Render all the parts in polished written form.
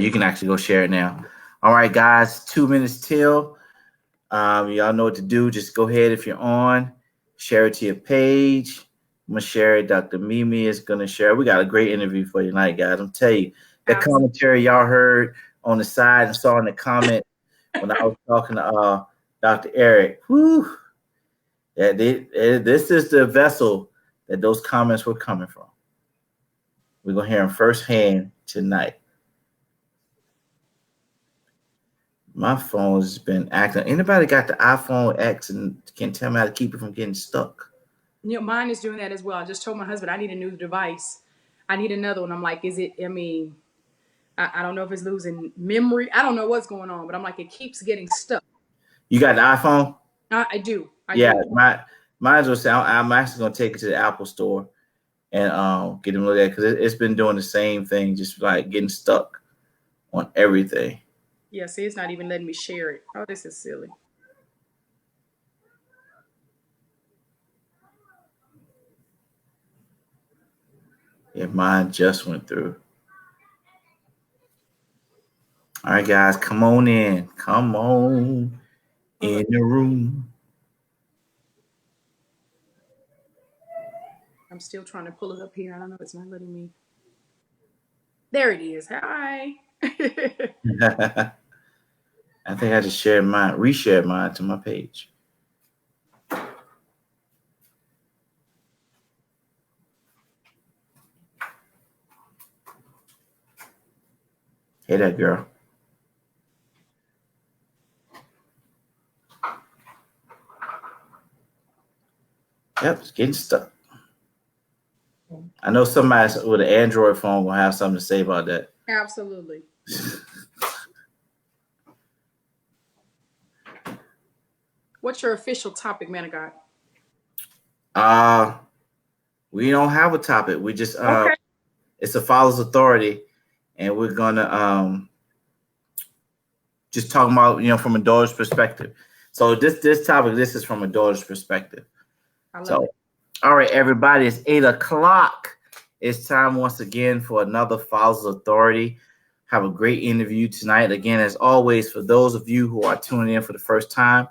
you can actually go share it now. All right, guys, 2 minutes till. Y'all know what to do. Just go ahead if you're on, share it to your page. I'm gonna share it. Dr. MeMe is gonna share. We got a great interview for you tonight, guys. I'm telling you, the commentary y'all heard on the side and saw in the comment when I was talking to Dr. Eric. Whew, this is the vessel that those comments were coming from. We're gonna hear them firsthand tonight. My phone's been acting. Anybody got the iPhone X and can tell me how to keep it from getting stuck? Mine is doing that as well. I just told my husband I need a new device. I need another one. I'm like, is it? I mean, I don't know if it's losing memory. I don't know what's going on, but I'm like, it keeps getting stuck. You got the iPhone? I do. I do. Mine's will say I'm actually gonna take it to the Apple store and get them look at it because it's been doing the same thing, just like getting stuck on everything. Yeah, see, it's not even letting me share it. Oh, this is silly. Yeah, mine just went through. All right, guys, come on in. Come on in the room. I'm still trying to pull it up here. I don't know if it's not letting me. There it is. Hi. I think I just reshared mine to my page. Hey, that girl. Yep, it's getting stuck. I know somebody with an Android phone will have something to say about that. Absolutely. What's your official topic, man of God? We don't have a topic. We just okay. It's a father's authority, and we're gonna just talk about from a daughter's perspective. So this topic, this is from a daughter's perspective. So, all right, everybody, it's 8:00. It's time once again for another Father's Authority. Have a great interview tonight. Again, as always, for those of you who are tuning in for the first time,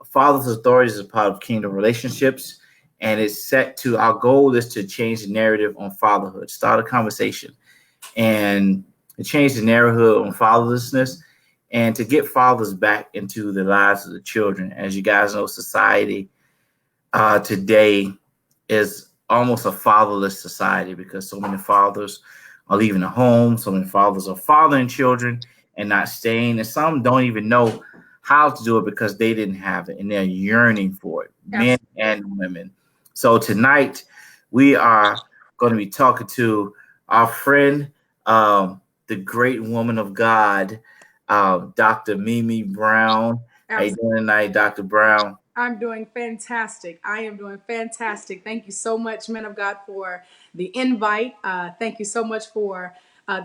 Father's Authority is a part of Kingdom Relationships, and it's set to, our goal is to change the narrative on fatherhood, start a conversation, and to change the narrative on fatherlessness, and to get fathers back into the lives of the children. As you guys know, society today is almost a fatherless society because so many fathers are leaving the home. So many fathers are fathering children and not staying. And some don't even know how to do it because they didn't have it and they're yearning for it, men and women. So tonight we are going to be talking to our friend, the great woman of God, Dr. MeMe Brown. Absolutely. How you doing tonight, Dr. Brown? I'm doing fantastic. I am doing fantastic. Thank you so much, men of God, for the invite. Thank you so much for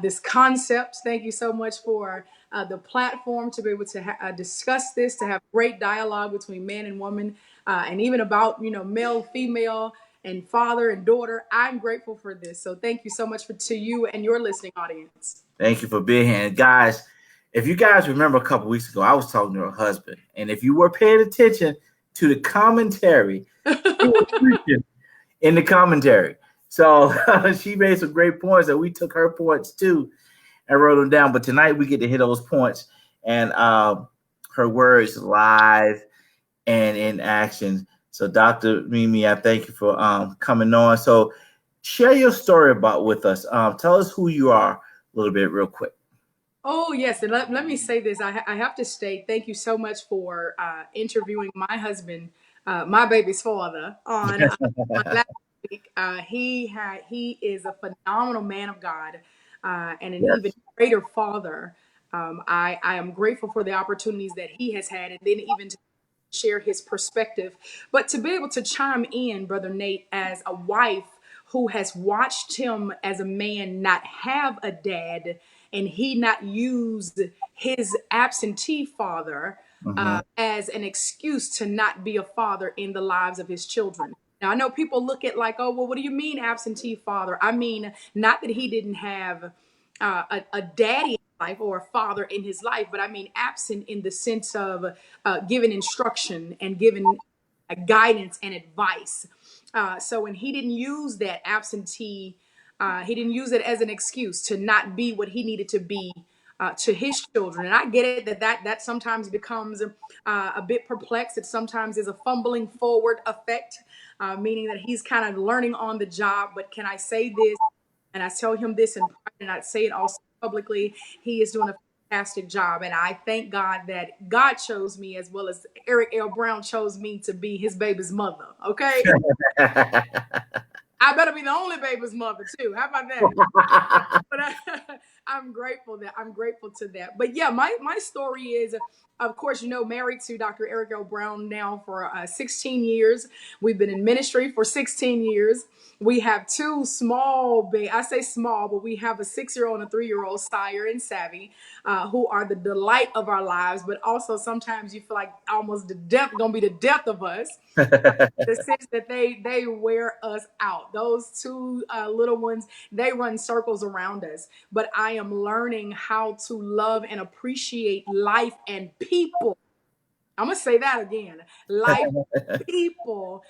this concept. Thank you so much for the platform to be able to discuss this, to have great dialogue between man and woman, and even about, male, female, and father and daughter. I'm grateful for this. So thank you so much to you and your listening audience. Thank you for being here. And guys, if you guys remember a couple weeks ago, I was talking to her husband. And if you were paying attention to the commentary, in the commentary. So she made some great points, and we took her points too and wrote them down. But tonight we get to hit those points and her words live and in action. So Dr. MeMe, I thank you for coming on. So share your story with us. Tell us who you are a little bit real quick. Oh, yes. And let me say this. I have to state, thank you so much for interviewing my husband, my baby's father, on last week. He is a phenomenal man of God and an even greater father. I am grateful for the opportunities that he has had, and then even to share his perspective. But to be able to chime in, Brother Nate, as a wife who has watched him as a man not have a dad, and he not use his absentee father as an excuse to not be a father in the lives of his children. Now, I know people look at like, oh, well, what do you mean absentee father? I mean, not that he didn't have a daddy life or a father in his life, but I mean absent in the sense of giving instruction and giving guidance and advice. So when he didn't use that absentee, he didn't use it as an excuse to not be what he needed to be to his children. And I get it that sometimes becomes a bit perplexed. It sometimes is a fumbling forward effect, meaning that he's kind of learning on the job. But can I say this? And I tell him this in private, and I say it also publicly. He is doing a fantastic job, and I thank God that God chose me, as well as Eric L. Brown chose me to be his baby's mother. Okay, I better be the only baby's mother too. How about that? But I'm grateful to that. But yeah, my story is, of course, married to Dr. Eric L. Brown now for 16 years. We've been in ministry for 16 years. We have two small, I say small, but we have a 6-year-old and a 3-year-old, Sire and Savvy, who are the delight of our lives. But also sometimes you feel like almost the death gonna be the death of us. The sense that they wear us out. Those two little ones, they run circles around us. But I am learning how to love and appreciate life and people. I'm gonna say that again. Life, people,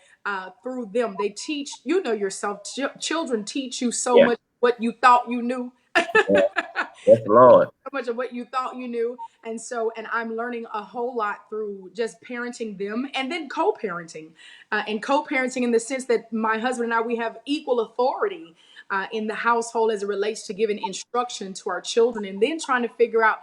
through them. They teach, yourself. Children teach you so Yeah. much what you thought you knew. Yes, Lord. So much of what you thought you knew. And I'm learning a whole lot through just parenting them and then co-parenting. And co-parenting in the sense that my husband and I, we have equal authority in the household as it relates to giving instruction to our children, and then trying to figure out,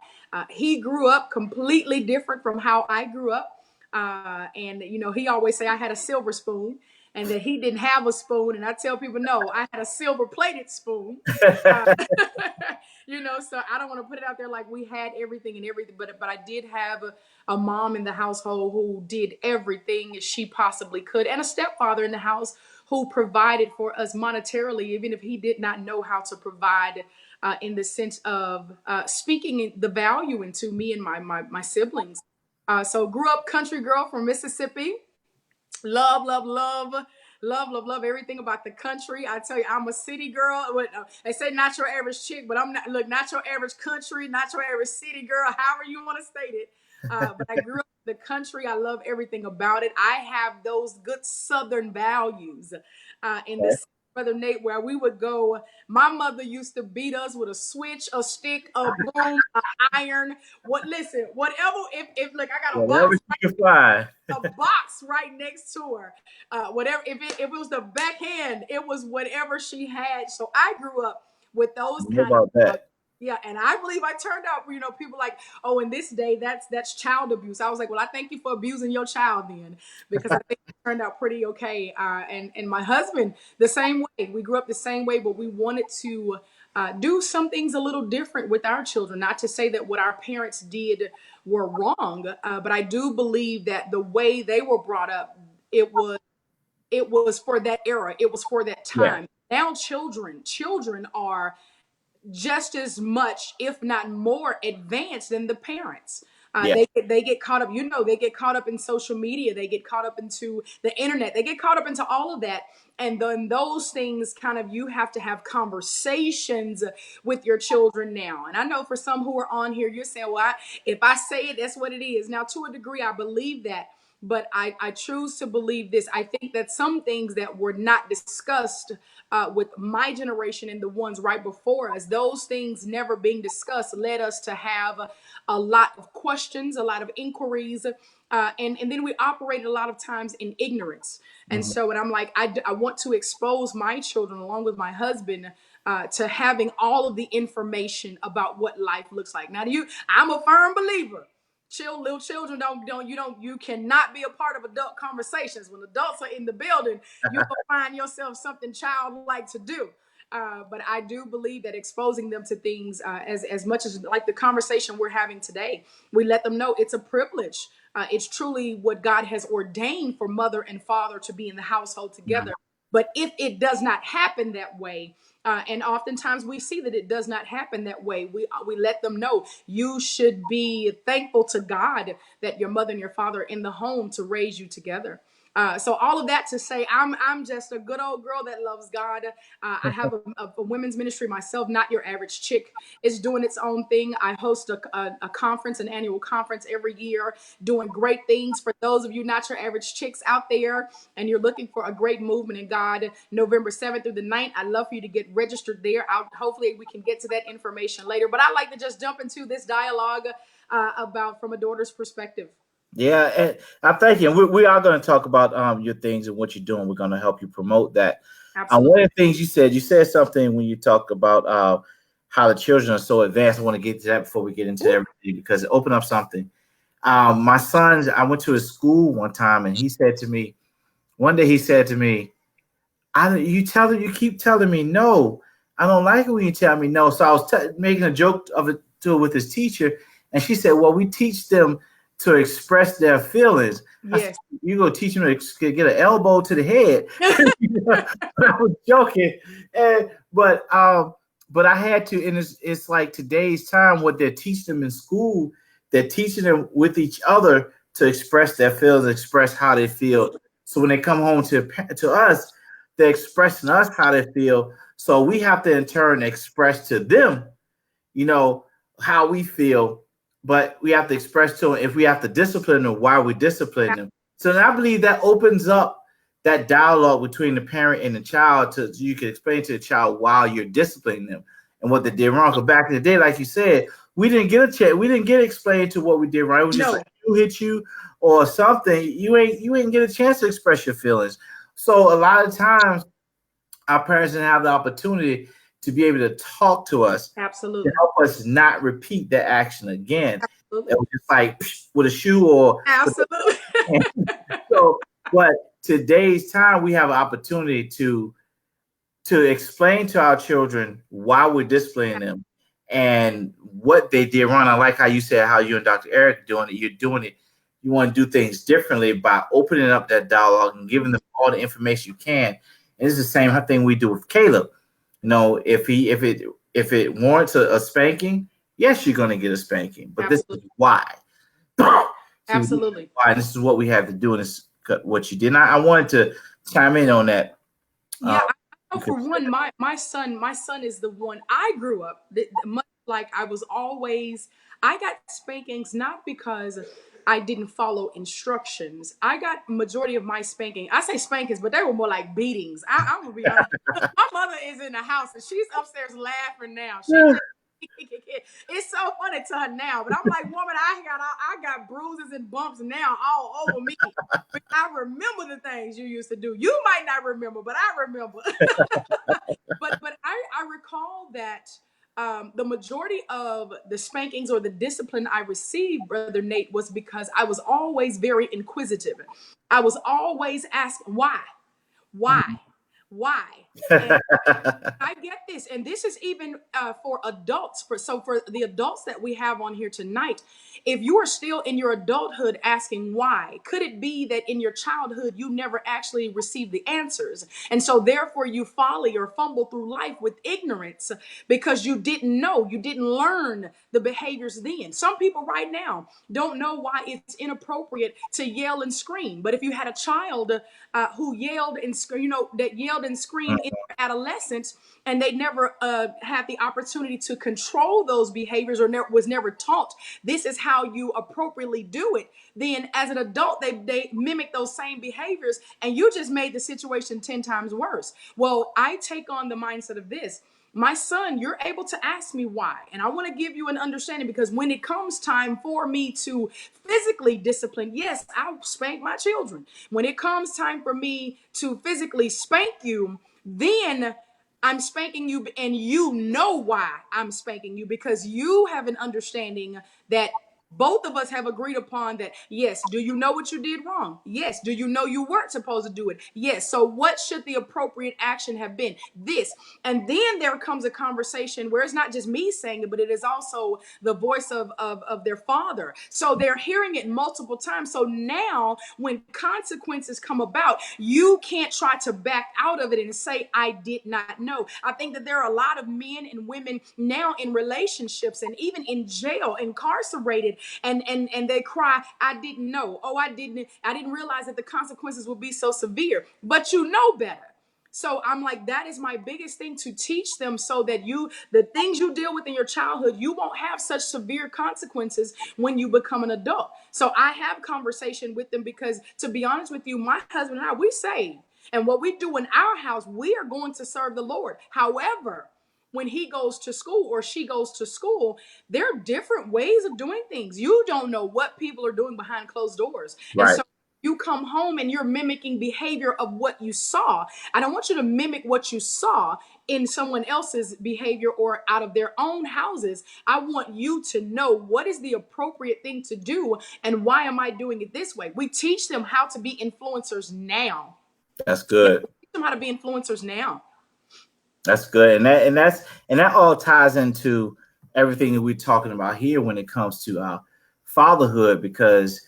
he grew up completely different from how I grew up. And he always say I had a silver spoon and that he didn't have a spoon. And I tell people, no, I had a silver plated spoon. Uh, so I don't want to put it out there like we had everything and everything, but I did have a mom in the household who did everything she possibly could, and a stepfather in the house who provided for us monetarily, even if he did not know how to provide in the sense of speaking the value into me and my siblings. So grew up country girl from Mississippi. Love, love, love, love, love, love everything about the country. I tell you, I'm a city girl. They say not your average chick, but I'm not. Look, not your average country, not your average city girl. However you want to state it. But I grew up in the country. I love everything about it. I have those good Southern values in the Brother Nate, where we would go. My mother used to beat us with a switch, a stick, a broom, an iron. Listen, whatever. If look, I got a Whatever box you can find. a box right next to her. Whatever, if it was the backhand, it was whatever she had. So I grew up with those What kind of about that? yeah, and I believe I turned out, people like, oh, in this day, that's child abuse. I was like, well, I thank you for abusing your child then, because I think it turned out pretty okay. And my husband, the same way. We grew up the same way, but we wanted to do some things a little different with our children. Not to say that what our parents did were wrong, but I do believe that the way they were brought up, it was for that era. It was for that Yeah. time. Now children are just as much, if not more, advanced than the parents. Yeah. They get caught up, they get caught up in social media, they get caught up into the internet, they get caught up into all of that. And then those things kind of, you have to have conversations with your children now. And I know for some who are on here, you're saying, well, if I say it, that's what it is. Now, to a degree, I believe that. But I choose to believe this. I think that some things that were not discussed with my generation and the ones right before us, those things never being discussed led us to have a lot of questions, a lot of inquiries. And then we operate a lot of times in ignorance. And so, and I'm like, I want to expose my children along with my husband to having all of the information about what life looks like. Now, I'm a firm believer. Little children you cannot be a part of adult conversations. When adults are in the building, you'll find yourself something childlike to do. But I do believe that exposing them to things as much as like the conversation we're having today, we let them know it's a privilege. It's truly what God has ordained for mother and father to be in the household together. But if it does not happen that way, and oftentimes we see that it does not happen that way, we let them know you should be thankful to God that your mother and your father are in the home to raise you together. So all of that to say, I'm just a good old girl that loves God. I have a women's ministry myself. Not Your Average Chick is doing its own thing. I host a conference, an annual conference every year, doing great things for those of you not your average chicks out there, and you're looking for a great movement in God. November 7th through the 9th. I'd love for you to get registered there. Hopefully we can get to that information later. But I like to just jump into this dialogue about from a daughter's perspective. Yeah, and I thank you. We are going to talk about your things and what you're doing. We're going to help you promote that. Absolutely. One of the things you said something when you talk about how the children are so advanced. I want to get to that before we get into everything because it opened up something. My sons, I went to his school one time, and he said to me, one day he said to me, you keep telling me no. I don't like it when you tell me no. So I was making a joke of it with his teacher, and she said, well, we teach them to express their feelings. Yes. Said, you go teach them to get an elbow to the head. I was joking, but I had to, and it's like today's time. What they're teaching them in school, they're teaching them with each other to express their feelings, express how they feel. So when they come home to us, they're expressing us how they feel. So we have to in turn express to them, how we feel. But we have to express to them if we have to discipline them, why we discipline them. So I believe that opens up that dialogue between the parent and the child so you can explain to the child while you're disciplining them and what they did wrong. Because back in the day, like you said, we didn't get a chance. We didn't get explained to what we did wrong. It was just like you hit you or something. You ain't get a chance to express your feelings. So a lot of times our parents didn't have the opportunity to be able to talk to us. Absolutely. To help us not repeat that action again. Absolutely. It was just like with a shoe or absolutely. But today's time we have an opportunity to explain to our children why we're disciplining them and what they did wrong. I like how you said how you and Dr. Eric are doing it. You're doing it. You want to do things differently by opening up that dialogue and giving them all the information you can. And it's the same thing we do with Caleb. If it warrants a spanking, yes, you're going to get a spanking. But absolutely. This is why. Absolutely. Why? This is what we have to do, and this is what you did. And I wanted to chime in on that. Yeah, I know for one, my son is the one I grew up much like I got spankings not because I didn't follow instructions. I got majority of my spanking. I say spankings, but they were more like beatings. I'm gonna be honest. My mother is in the house and she's upstairs laughing now. It's so funny to her now, but I'm like, woman, I got bruises and bumps now all over me. But I remember the things you used to do. You might not remember, but I remember. but I recall that the majority of the spankings or the discipline I received, Brother Nate, was because I was always very inquisitive. I was always asked why. And I get this, and this is even for adults. For the adults that we have on here tonight, if you are still in your adulthood asking why, could it be that in your childhood you never actually received the answers, and so therefore you folly or fumble through life with ignorance because you didn't know, you didn't learn the behaviors then. Some people right now don't know why it's inappropriate to yell and scream, but if you had a child who yelled and that yelled and screamed in their adolescence, and they never had the opportunity to control those behaviors or was never taught this is how you appropriately do it, then as an adult they mimic those same behaviors, and you just made the situation 10 times worse. Well, I take on the mindset of this. My son, you're able to ask me why. And I want to give you an understanding, because when it comes time for me to physically discipline, yes, I'll spank my children. When it comes time for me to physically spank you, then I'm spanking you, and you know why I'm spanking you, because you have an understanding that both of us have agreed upon that. Yes. Do you know what you did wrong? Yes. Do you know you weren't supposed to do it? Yes. So what should the appropriate action have been? This. And then there comes a conversation where it's not just me saying it, but it is also the voice of their father. So they're hearing it multiple times. So now when consequences come about, you can't try to back out of it and say, I did not know. I think that there are a lot of men and women now in relationships and even in jail, incarcerated, and they cry, I didn't know. Oh, I didn't realize that the consequences would be so severe. But you know better. So I'm like, that is my biggest thing, to teach them so that the things you deal with in your childhood, you won't have such severe consequences when you become an adult. So I have conversation with them because, to be honest with you, my husband and I, we saved. And what we do in our house, we are going to serve the Lord. However, when he goes to school or she goes to school, there are different ways of doing things. You don't know what people are doing behind closed doors. And Right. so you come home and you're mimicking behavior of what you saw. I don't want you to mimic what you saw in someone else's behavior or out of their own houses. I want you to know what is the appropriate thing to do and why am I doing it this way. We teach them how to be influencers now. That's good. Teach them how to be influencers now. That's good. And that all ties into everything that we're talking about here when it comes to fatherhood, because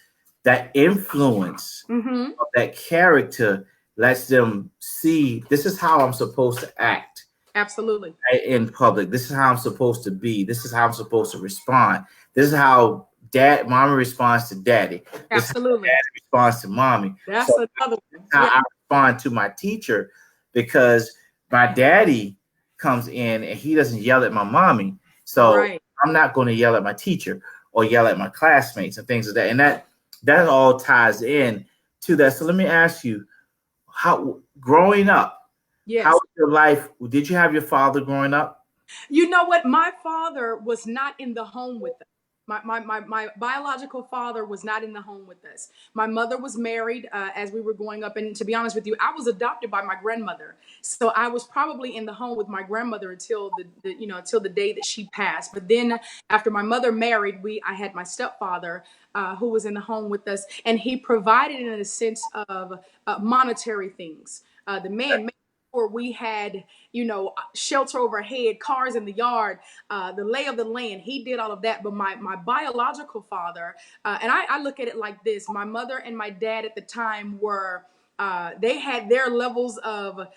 that influence of that character lets them see, this is how I'm supposed to act. Absolutely. In public. This is how I'm supposed to be. This is how I'm supposed to respond. This is how mommy responds to daddy. This Absolutely. is how daddy responds to mommy. That's so another one. how I respond to my teacher, because my daddy comes in and he doesn't yell at my mommy. So right. I'm not going to yell at my teacher or yell at my classmates and things like that. And that all ties in to that. So let me ask you, how growing up, yes. how was your life? Did you have your father growing up? You know what? My father was not in the home with us. My biological father was not in the home with us. My mother was married as we were growing up. And to be honest with you, I was adopted by my grandmother. So I was probably in the home with my grandmother until until the day that she passed. But then after my mother married, I had my stepfather who was in the home with us. And he provided in a sense of monetary things. The man sure we had, shelter overhead, cars in the yard, the lay of the land. He did all of that. But my biological father, and I look at it like this: my mother and my dad at the time were. They had their levels of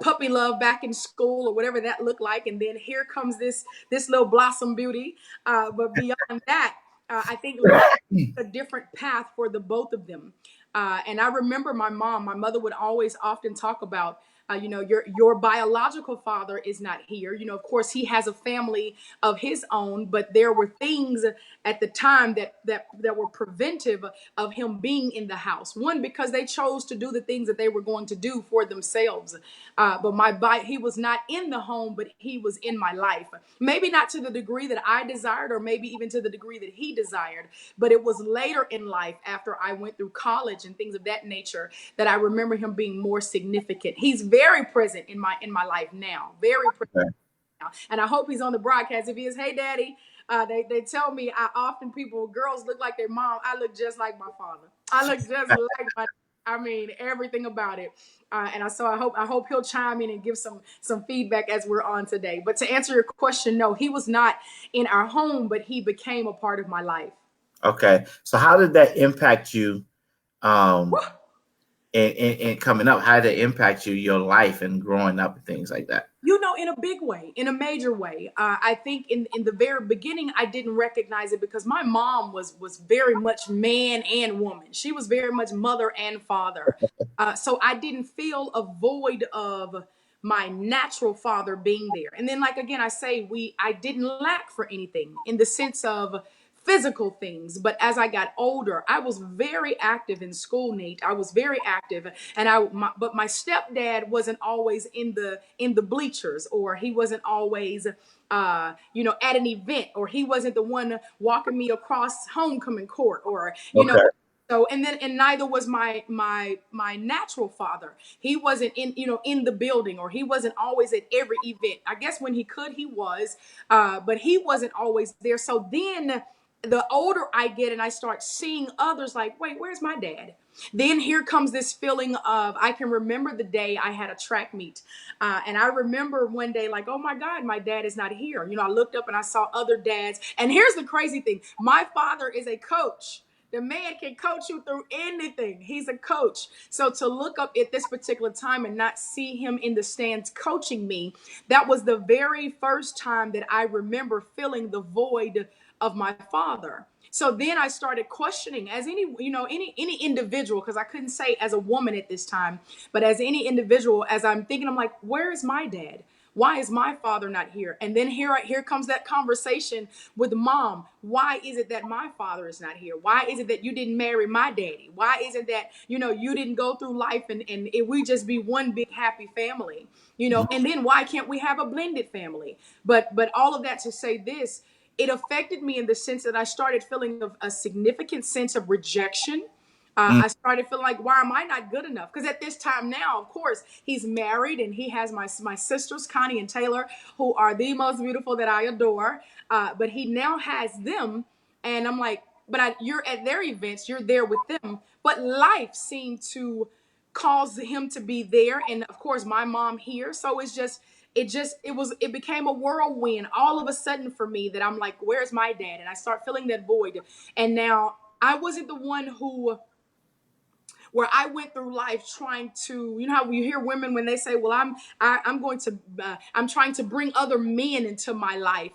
puppy love back in school or whatever that looked like, and then here comes this little blossom beauty. But beyond that, I think life is a different path for the both of them. And I remember my mother would always often talk about, your biological father is not here. Of course, he has a family of his own, but there were things at the time that were preventive of him being in the house. One, because they chose to do the things that they were going to do for themselves. But he was not in the home, but he was in my life. Maybe not to the degree that I desired, or maybe even to the degree that he desired. But it was later in life, after I went through college and things of that nature, that I remember him being more significant. He's very present in my life now, very present now. And I hope he's on the broadcast. If he is, hey, Daddy. They tell me girls look like their mom. I look just like my father. I look just like everything about it. So I hope he'll chime in and give some feedback as we're on today. But to answer your question, no, he was not in our home, but he became a part of my life. Okay. So how did that impact you in coming up? How did it impact you, your life and growing up and things like that? In a big way, in a major way. I think in the very beginning, I didn't recognize it because my mom was very much man and woman. She was very much mother and father. So I didn't feel a void of my natural father being there. And then, like, again, I didn't lack for anything in the sense of physical things. But as I got older, I was very active in school, Nate. I was very active, and but my stepdad wasn't always in the bleachers, or he wasn't always at an event, or he wasn't the one walking me across homecoming court, or so, and neither was my natural father. He wasn't in the building, or he wasn't always at every event. I guess when he could, he was, but he wasn't always there. So then, the older I get and I start seeing others, like, wait, where's my dad? Then here comes this feeling of, I can remember the day I had a track meet. And I remember one day, like, oh my God, my dad is not here. I looked up and I saw other dads. And here's the crazy thing. My father is a coach. The man can coach you through anything. He's a coach. So to look up at this particular time and not see him in the stands coaching me, that was the very first time that I remember feeling the void of my father. So then I started questioning, as any individual, because I couldn't say as a woman at this time, but as any individual, as I'm thinking, I'm like, where is my dad? Why is my father not here? And then here comes that conversation with mom. Why is it that my father is not here? Why is it that you didn't marry my daddy? Why is it that, you didn't go through life and we just be one big happy family? And then why can't we have a blended family? But all of that to say this, it affected me in the sense that I started feeling a significant sense of rejection. I started feeling like, why am I not good enough? Because at this time now, of course, he's married and he has my sisters, Connie and Taylor, who are the most beautiful that I adore. But he now has them. And I'm like, but you're at their events, you're there with them. But life seemed to cause him to be there. And of course, my mom here. So it became a whirlwind all of a sudden for me that I'm like, where's my dad? And I start feeling that void. And now I wasn't the one where I went through life trying to, how you hear women when they say, well, I'm trying to bring other men into my life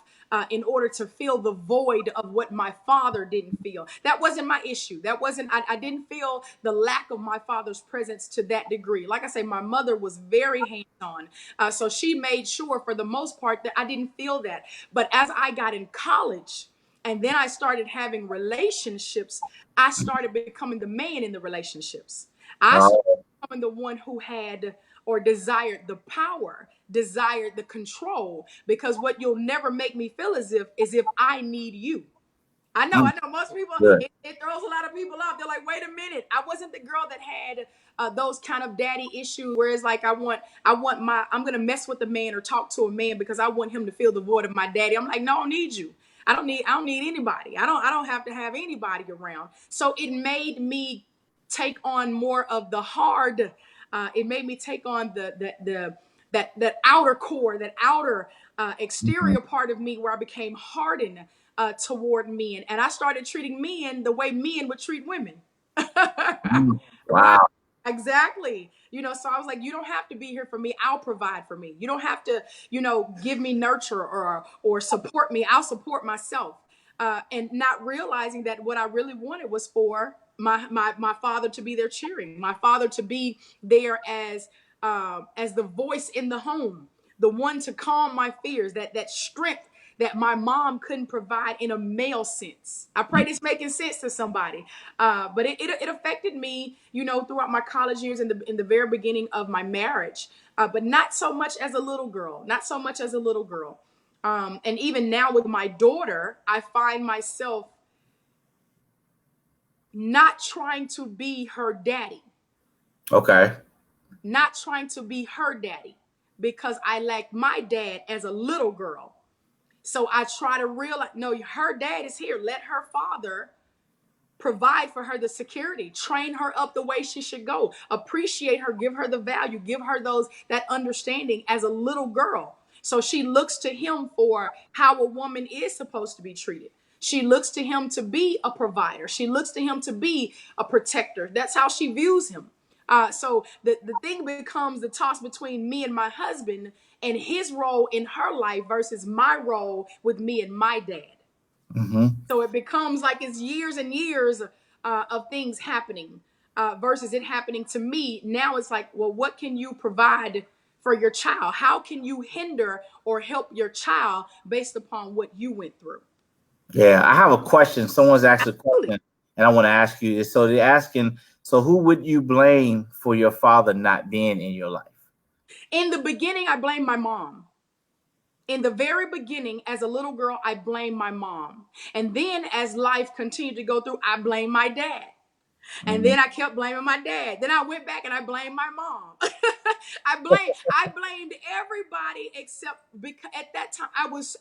in order to fill the void of what my father didn't feel. That wasn't my issue. I didn't feel the lack of my father's presence to that degree. Like I say, my mother was very hands-on. So she made sure for the most part that I didn't feel that. But as I got in college, and then I started having relationships, I started becoming the man in the relationships. I started becoming the one who had or desired the power, desired the control, because what you'll never make me feel is if I need you. I know. Most people, it throws a lot of people off. They're like, wait a minute. I wasn't the girl that had those kind of daddy issues where it's like, I'm going to mess with a man or talk to a man because I want him to feel the void of my daddy. I'm like, no, I don't need you. I don't need anybody. I don't have to have anybody around. So it made me take on more of the hard. It made me take on that outer core, that outer exterior part of me where I became hardened toward men. And I started treating men the way men would treat women. Right. Wow. Exactly. So I was like, you don't have to be here for me. I'll provide for me. You don't have to, give me nurture or support me. I'll support myself. And not realizing that what I really wanted was for my father to be there cheering, my father to be there as the voice in the home, the one to calm my fears, that strength that my mom couldn't provide in a male sense. I pray this making sense to somebody. But it affected me, throughout my college years in the very beginning of my marriage. But not so much as a little girl, not so much as a little girl. And even now with my daughter, I find myself not trying to be her daddy. Okay. Not trying to be her daddy because I lacked my dad as a little girl. So I try to realize, no, her dad is here. Let her father provide for her the security, train her up the way she should go, appreciate her, give her the value, give her that understanding as a little girl. So she looks to him for how a woman is supposed to be treated. She looks to him to be a provider. She looks to him to be a protector. That's how she views him. So the thing becomes the toss between me and my husband and his role in her life versus my role with me and my dad. Mm-hmm. So it becomes like it's years and years of things happening versus it happening to me. Now it's like, well, what can you provide for your child? How can you hinder or help your child based upon what you went through? Yeah, I have a question. Someone's asked a Absolutely. question, and I want to ask you. So they're asking, so who would you blame for your father not being in your life? In the beginning, I blame my mom. In the very beginning, as a little girl, I blamed my mom. And then as life continued to go through, I blamed my dad. And then I kept blaming my dad. Then I went back and I blamed my mom. I blamed everybody except because at that time I was,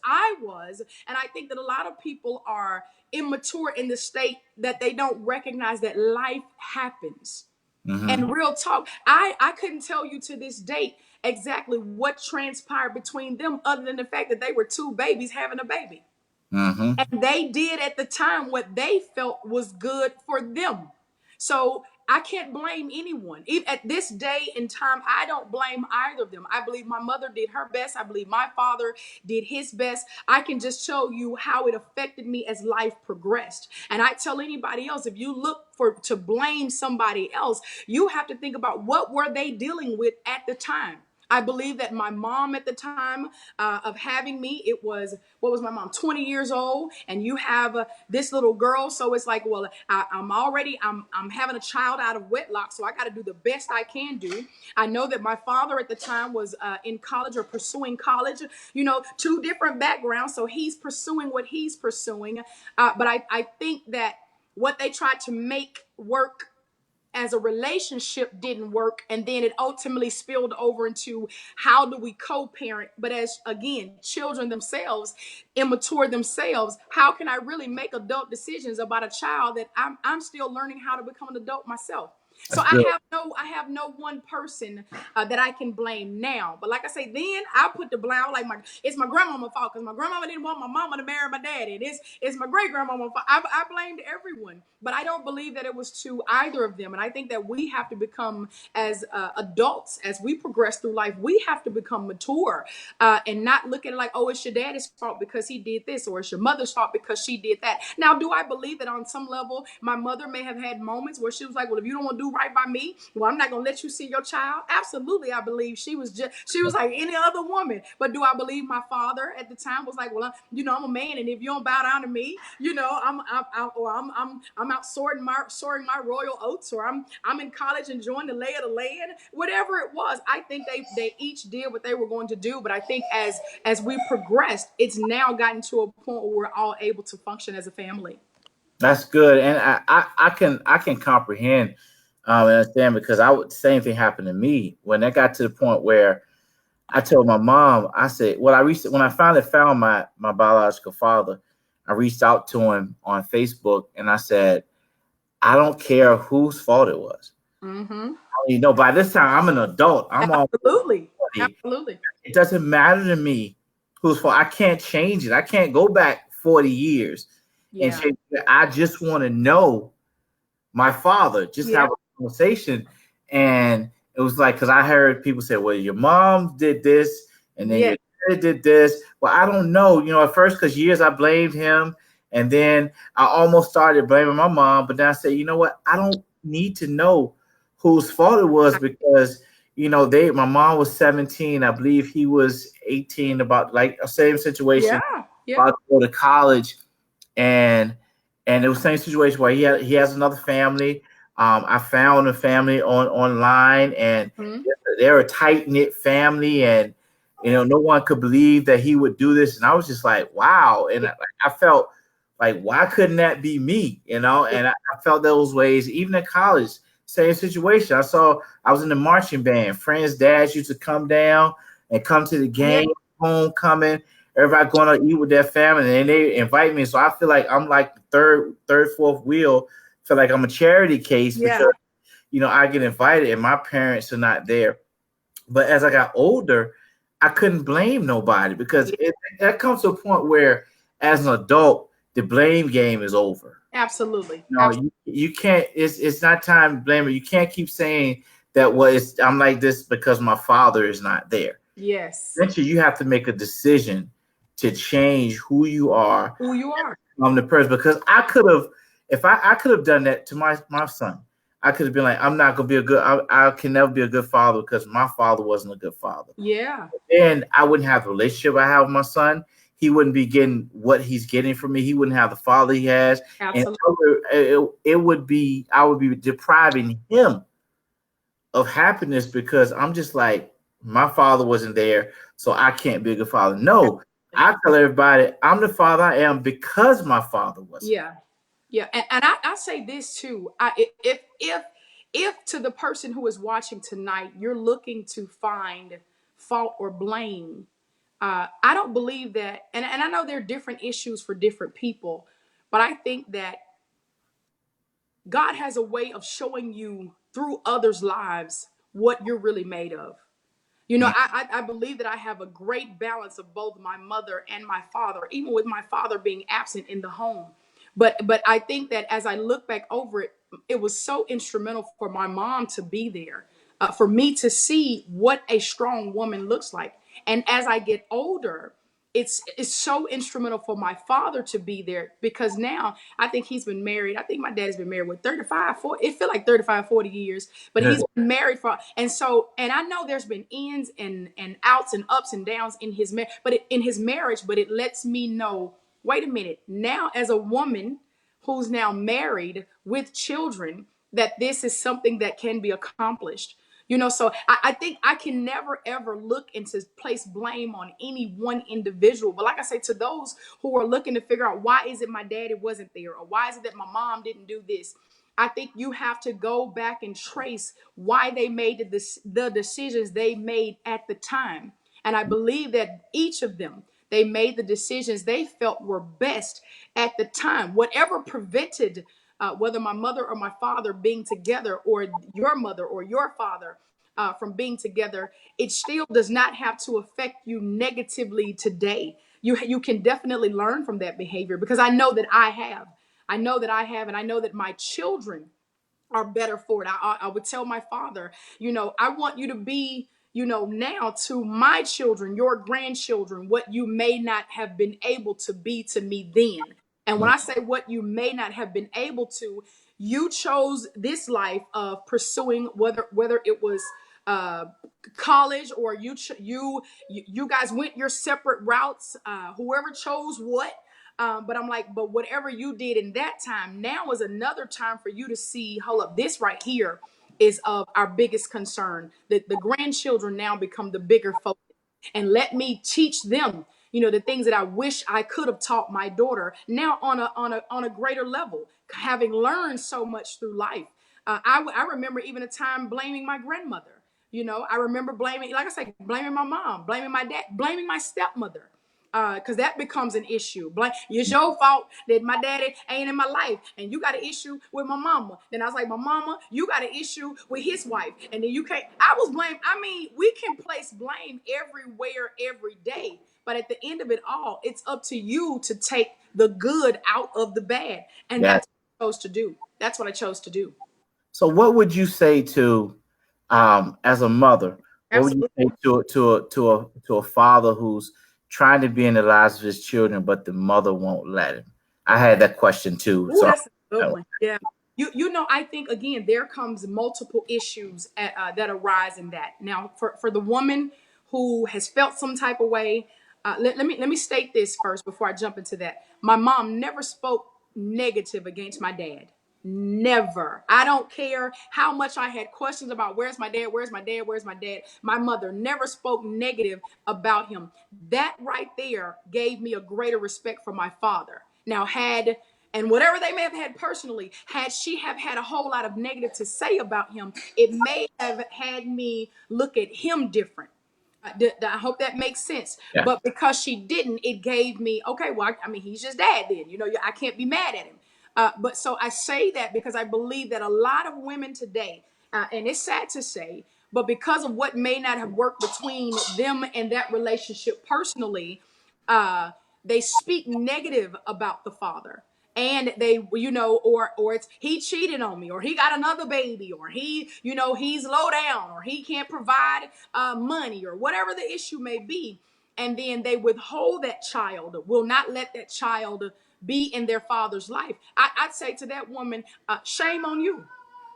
and I think that a lot of people are immature in the state that they don't recognize that life happens. Mm-hmm. And real talk, I couldn't tell you to this date exactly what transpired between them other than the fact that they were two babies having a baby. Mm-hmm. And they did at the time what they felt was good for them. So I can't blame anyone. Even at this day and time, I don't blame either of them. I believe my mother did her best. I believe my father did his best. I can just show you how it affected me as life progressed. And I tell anybody else, if you look for to blame somebody else, you have to think about what were they dealing with at the time. I believe that my mom at the time of having me, it was, what was my mom, 20 years old, and you have this little girl. So it's like, well, I'm having a child out of wedlock, so I got to do the best I can do. I know that my father at the time was in college or pursuing college, you know, two different backgrounds. So he's pursuing what he's pursuing. But I think that what they tried to make work as a relationship didn't work, and then it ultimately spilled over into how do we co-parent. But as again, children themselves, immature themselves, how can I really make adult decisions about a child that I'm still learning how to become an adult myself? So That's good. I have no one person that I can blame now. But like I say, then I put the blame like it's my grandmama's fault because my grandmama didn't want my mama to marry my daddy. It's my great grandmama's fault. I blamed everyone, but I don't believe that it was to either of them. And I think that we have to become as adults as we progress through life. We have to become mature and not look at it like, oh, it's your daddy's fault because he did this, or it's your mother's fault because she did that. Now, do I believe that on some level my mother may have had moments where she was like, well, if you don't want to do right by me, well, I'm not gonna let you see your child? Absolutely. I believe she was like any other woman. But do I believe my father at the time was like, well, I'm a man, and if you don't bow down to me, I'm out soaring my royal oats, or I'm in college enjoying the lay of the land, whatever it was. I think they each did what they were going to do. But I think as we progressed, it's now gotten to a point where we're all able to function as a family. That's good, and I can comprehend and understand, because same thing happened to me when I got to the point where I told my mom. I said, well, I reached when I finally found my biological father. I reached out to him on Facebook and I said, I don't care whose fault it was. Mm-hmm. By this time I'm an adult. I'm almost Absolutely. 40. Absolutely. It doesn't matter to me whose fault. I can't change it. I can't go back 40 years and Yeah. change it. I just want to know my father, just Yeah. have a conversation. And it was like, because I heard people say, well, your mom did this, and then Yeah. your dad did this. Well, I don't know, at first, because years I blamed him. And then I almost started blaming my mom. But then I said, you know what? I don't need to know whose fault it was, because, my mom was 17. I believe he was 18, about like a same situation, Yeah. Yeah. about to go to college. and it was the same situation where he has another family. I found a family online, and Mm-hmm. they're a tight knit family, and no one could believe that he would do this. And I was just like, wow. And I felt like, why couldn't that be me? And I felt those ways even in college. Same situation. I was in the marching band. Friends' dads used to come down and come to the Yeah. game, homecoming. Everybody going to eat with their family, and they invite me. So I feel like I'm like the third, fourth wheel. I feel like I'm a charity case, Yeah. because I get invited and my parents are not there. But as I got older, I couldn't blame nobody, because that comes to a point where, as an adult, the blame game is over. Absolutely. No, Absolutely. you can't. It's not time to blame it. You can't keep saying that. Well, I'm like this because my father is not there. Yes. Eventually, you have to make a decision to change who you are. Who you are. I'm the person, because I could have, if I could have done that to my son. I could have been like, I'm not gonna be a good. I can never be a good father because my father wasn't a good father. Yeah. And I wouldn't have the relationship I have with my son. He wouldn't be getting what he's getting from me. He wouldn't have the father he has, and Absolutely. it would be, I would be depriving him of happiness, because I'm just like, my father wasn't there, so I can't be a good father. No, I tell everybody I'm the father I am because my father wasn't. Yeah. Yeah. And I say this too. If to the person who is watching tonight, you're looking to find fault or blame, I don't believe that, and I know there are different issues for different people, but I think that God has a way of showing you through others' lives what you're really made of. Mm. I believe that I have a great balance of both my mother and my father, even with my father being absent in the home. But I think that as I look back over it, it was so instrumental for my mom to be there, for me to see what a strong woman looks like. And as I get older, it's so instrumental for my father to be there, because now I think he's been married. I think my dad has been married with 35, 40, it feel like 35, 40 years, but he's been married for, and so, and I know there's been ins and outs and ups and downs in his marriage, in his marriage, but it lets me know, wait a minute, now as a woman who's now married with children, that this is something that can be accomplished. So I think I can never ever look and to place blame on any one individual. But like I say, to those who are looking to figure out, why is it my daddy wasn't there, or why is it that my mom didn't do this, I think you have to go back and trace why they made the decisions they made at the time. And I believe that each of them, they made the decisions they felt were best at the time. Whatever prevented, whether my mother or my father being together, or your mother or your father from being together, it still does not have to affect you negatively today. You can definitely learn from that behavior, because I know that I have. I know that I have, and I know that my children are better for it. I would tell my father, I want you to be, now to my children, your grandchildren, what you may not have been able to be to me then. And when I say what you may not have been able to, you chose this life of pursuing, whether it was uh, college, or you guys went your separate routes. Whoever chose what, but I'm like, but whatever you did in that time, now is another time for you to see, hold up, this right here is of our biggest concern. That the grandchildren now become the bigger focus. And let me teach them, the things that I wish I could have taught my daughter now on a greater level, having learned so much through life. I remember even a time blaming my grandmother. I remember blaming, like I said, blaming my mom, blaming my dad, blaming my stepmother, because that becomes an issue. It's your fault that my daddy ain't in my life, and you got an issue with my mama. Then I was like, my mama, you got an issue with his wife, and then you can't. I was blamed. I mean, we can place blame everywhere, every day, but at the end of it all, it's up to you to take the good out of the bad, and Yeah. that's what I chose to do. That's what I chose to do. So what would you say to, as a mother, what would you Absolutely. say to a father who's trying to be in the lives of his children, but the mother won't let him? I had that question too. Oh, So that's a good one. Yeah. I think again there comes multiple issues that arise in that. Now, for the woman who has felt some type of way, let me state this first before I jump into that. My mom never spoke negative against my dad. Never. I don't care how much I had questions about where's my dad, where's my dad, where's my dad. My mother never spoke negative about him. That right there gave me a greater respect for my father. Now, and whatever they may have had personally, had she have had a whole lot of negative to say about him, it may have had me look at him different. I hope that makes sense. yeah, But because she didn't, it gave me, okay, well, I mean, he's just dad then. I can't be mad at him. But so I say that because I believe that a lot of women today, and it's sad to say, but because of what may not have worked between them and that relationship personally, uh, they speak negative about the father. And they, or it's, he cheated on me, or he got another baby, or he's low down, or he can't provide money, or whatever the issue may be. And then they withhold that child, will not let that child be in their father's life. I'd say to that woman, shame on you.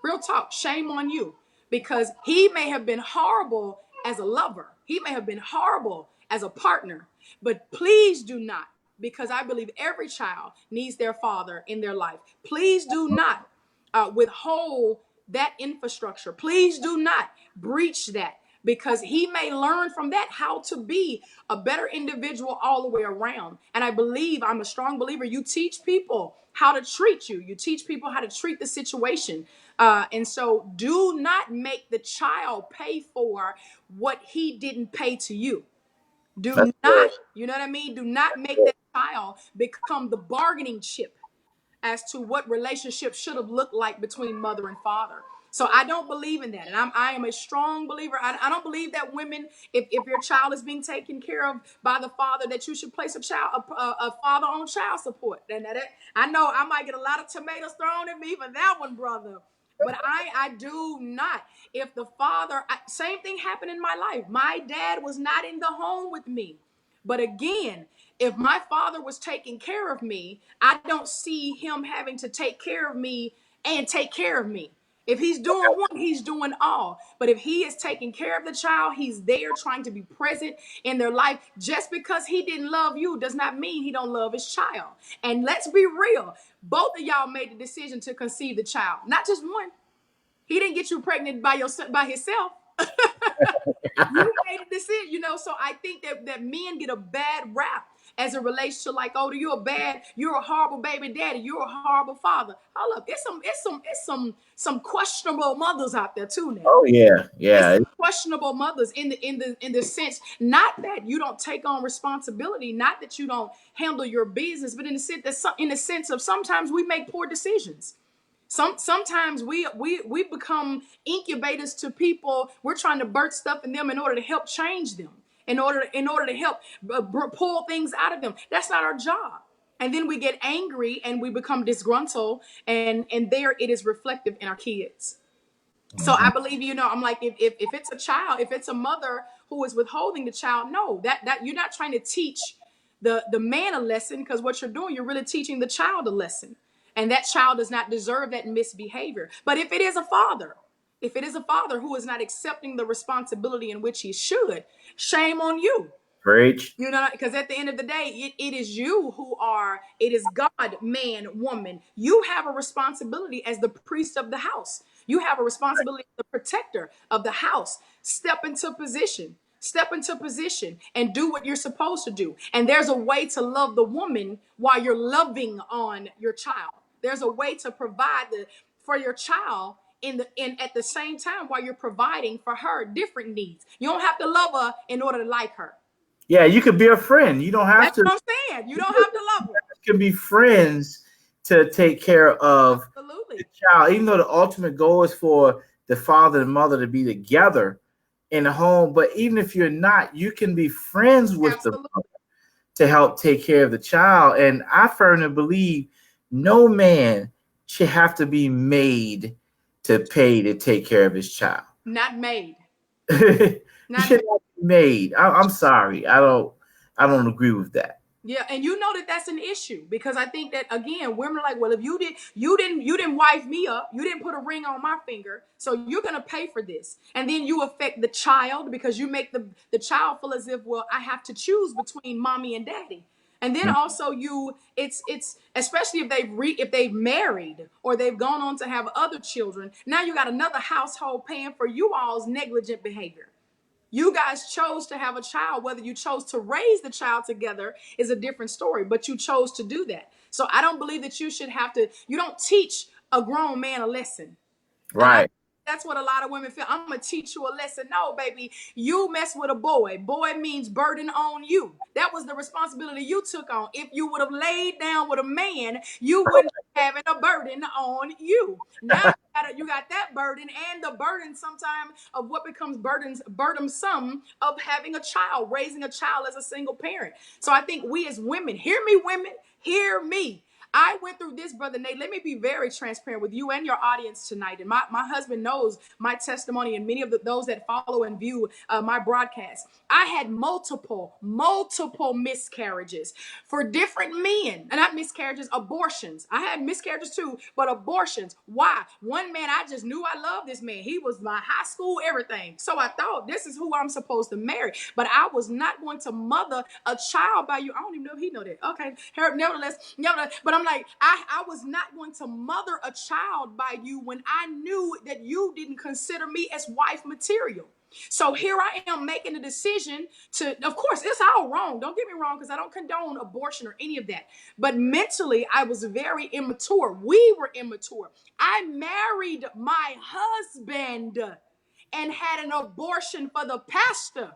Real talk, shame on you. Because he may have been horrible as a lover, he may have been horrible as a partner, but please do not, because I believe every child needs their father in their life. Please do not withhold that infrastructure. Please do not breach that, because he may learn from that how to be a better individual all the way around. And I'm a strong believer, you teach people how to treat you. You teach people how to treat the situation. And so do not make the child pay for what he didn't pay to you. that's Do good. not, you know what I mean? Do not make that child become the bargaining chip as to what relationship should have looked like between mother and father. So I don't believe in that. And I am a strong believer. I don't believe that women, if your child is being taken care of by the father, that you should place a father on child support. And I know I might get a lot of tomatoes thrown at me for that one, brother. But I do not. If the father, same thing happened in my life. My dad was not in the home with me. But again, if my father was taking care of me, I don't see him having to take care of me and take care of me. If he's doing one, he's doing all. But if he is taking care of the child, he's there trying to be present in their life. Just because he didn't love you does not mean he don't love his child. And let's be real. Both of y'all made the decision to conceive the child, not just one. He didn't get you pregnant by himself. You made a decision, so I think that men get a bad rap as it relates to, like, oh, you're a horrible baby daddy, you're a horrible father. Hold up, it's some questionable mothers out there too now. Oh yeah, yeah. It's questionable mothers in the sense, not that you don't take on responsibility, not that you don't handle your business, but in the sense of sometimes we make poor decisions. Sometimes we become incubators to people. We're trying to birth stuff in them in order to help change them, in order to help pull things out of them. That's not our job. And then we get angry and we become disgruntled, and there it is reflective in our kids. So I believe, I'm like, if it's a child, if it's a mother who is withholding the child, no, that you're not trying to teach the man a lesson, because what you're doing, you're really teaching the child a lesson. And that child does not deserve that misbehavior. But if it is a father, who is not accepting the responsibility in which he should, shame on you. Preach. Because at the end of the day, it is you it is God, man, woman. You have a responsibility as the priest of the house. You have a responsibility as the protector of the house. Step into position and do what you're supposed to do. And there's a way to love the woman while you're loving on your child. There's a way to provide for your child in at the same time while you're providing for her different needs. You don't have to love her in order to like her. Yeah, you could be a friend. You don't have That's to. what I'm saying. You don't have to love her. You can be friends to take care of Absolutely. the child, even though the ultimate goal is for the father and mother to be together in the home. But even if you're not, you can be friends with the mother to help take care of the child. And I firmly believe no man should have to be made to pay to take care of his child. Not made. You should not be made. I'm sorry. I don't agree with that. Yeah, and that's an issue, because I think that, again, women are like, well, if you didn't wife me up, you didn't put a ring on my finger, so you're gonna pay for this, and then you affect the child because you make the child feel as if, well, I have to choose between mommy and daddy. And then also it's especially if they've married or they've gone on to have other children. Now you got another household paying for you all's negligent behavior. You guys chose to have a child. Whether you chose to raise the child together is a different story, but you chose to do that. So I don't believe that you don't teach a grown man a lesson. Right. That's what a lot of women feel. I'm going to teach you a lesson. No, baby, you mess with a boy. Boy means burden on you. That was the responsibility you took on. If you would have laid down with a man, you wouldn't be having a burden on you. Now you got that burden, and the burden sometimes of what becomes burdensome of having a child, raising a child as a single parent. So I think we as women, hear me, women, hear me. I went through this, Brother Nate. Let me be very transparent with you and your audience tonight. And my husband knows my testimony, and many of those that follow and view my broadcast. I had multiple miscarriages for different men. And not miscarriages, abortions. I had miscarriages too, but abortions. Why? One man, I just knew I loved this man. He was my high school everything. So I thought, this is who I'm supposed to marry. But I was not going to mother a child by you. I don't even know if he know that. Okay. Nevertheless, but I'm like, I was not going to mother a child by you when I knew that you didn't consider me as wife material. So here I am making a decision of course, it's all wrong. Don't get me wrong, because I don't condone abortion or any of that. But mentally, I was very immature. We were immature. I married my husband and had an abortion for the pastor.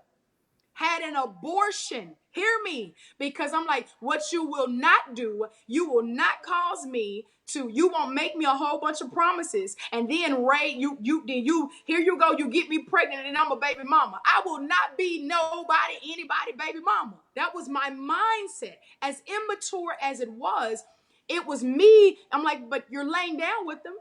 had an abortion. Hear me, because I'm like, what you will not do, you will not cause me to, you won't make me a whole bunch of promises, and then Ray, here you go, you get me pregnant, and I'm a baby mama. I will not be nobody, anybody, baby mama. That was my mindset. As immature as it was me. I'm like, but you're laying down with them.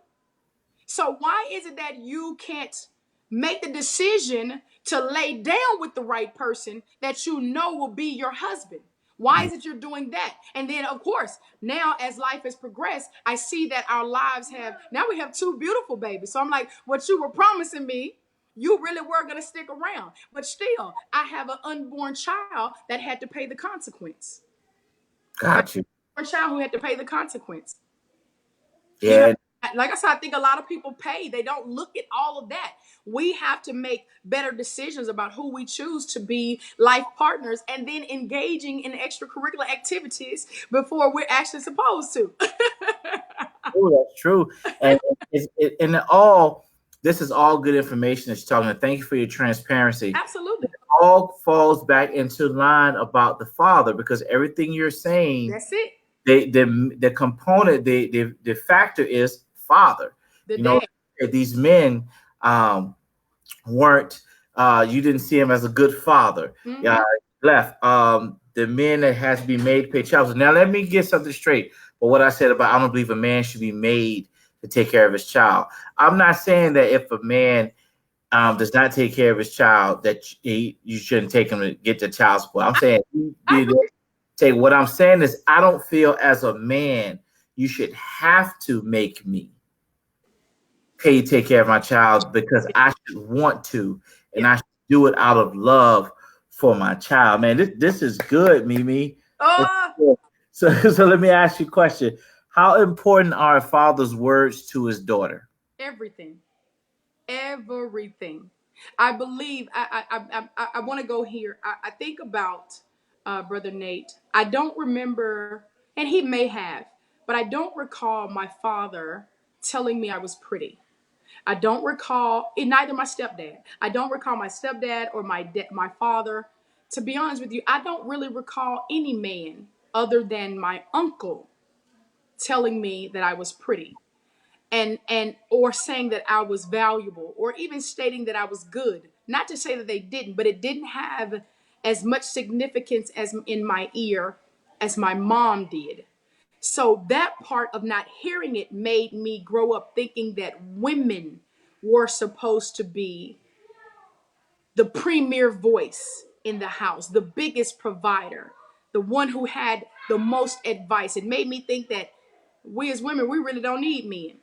So why is it that you can't make the decision to lay down with the right person that you know will be your husband? Why is it you're doing that? And then, of course, now as life has progressed, I see that our lives now we have two beautiful babies. So I'm like, what you were promising me, you really were going to stick around. But still, I have an unborn child that had to pay the consequence. Got you. A child who had to pay the consequence. Yeah. You know, like I said, I think a lot of people pay. They don't look at all of that. We have to make better decisions about who we choose to be life partners, and then engaging in extracurricular activities before we're actually supposed to. Oh, that's true. This is all good information that you're talking about. Thank you for your transparency. Absolutely. It all falls back into line about the father, because everything you're saying, that's it. The component, the factor is father. These men weren't. You didn't see him as a good father. Mm-hmm. Left. The men that has to be made to pay child support. Now let me get something straight. But what I said about, I don't believe a man should be made to take care of his child. I'm not saying that if a man does not take care of his child, that you shouldn't take him to get the child support. I'm saying what I'm saying is, I don't feel as a man you should have to make me pay to take care of my child, because I should want to, and I should do it out of love for my child. Man, this is good, MeMe. So let me ask you a question. How important are a father's words to his daughter? Everything. I believe, I want to go here. I think about Brother Nate. I don't remember, and he may have, but I don't recall my father telling me I was pretty. I don't recall, neither my stepdad. I don't recall my stepdad or my father. To be honest with you, I don't really recall any man other than my uncle telling me that I was pretty, and or saying that I was valuable, or even stating that I was good. Not to say that they didn't, but it didn't have as much significance as in my ear as my mom did. So that part of not hearing it made me grow up thinking that women were supposed to be the premier voice in the house, the biggest provider, the one who had the most advice. It made me think that we as women, we really don't need men.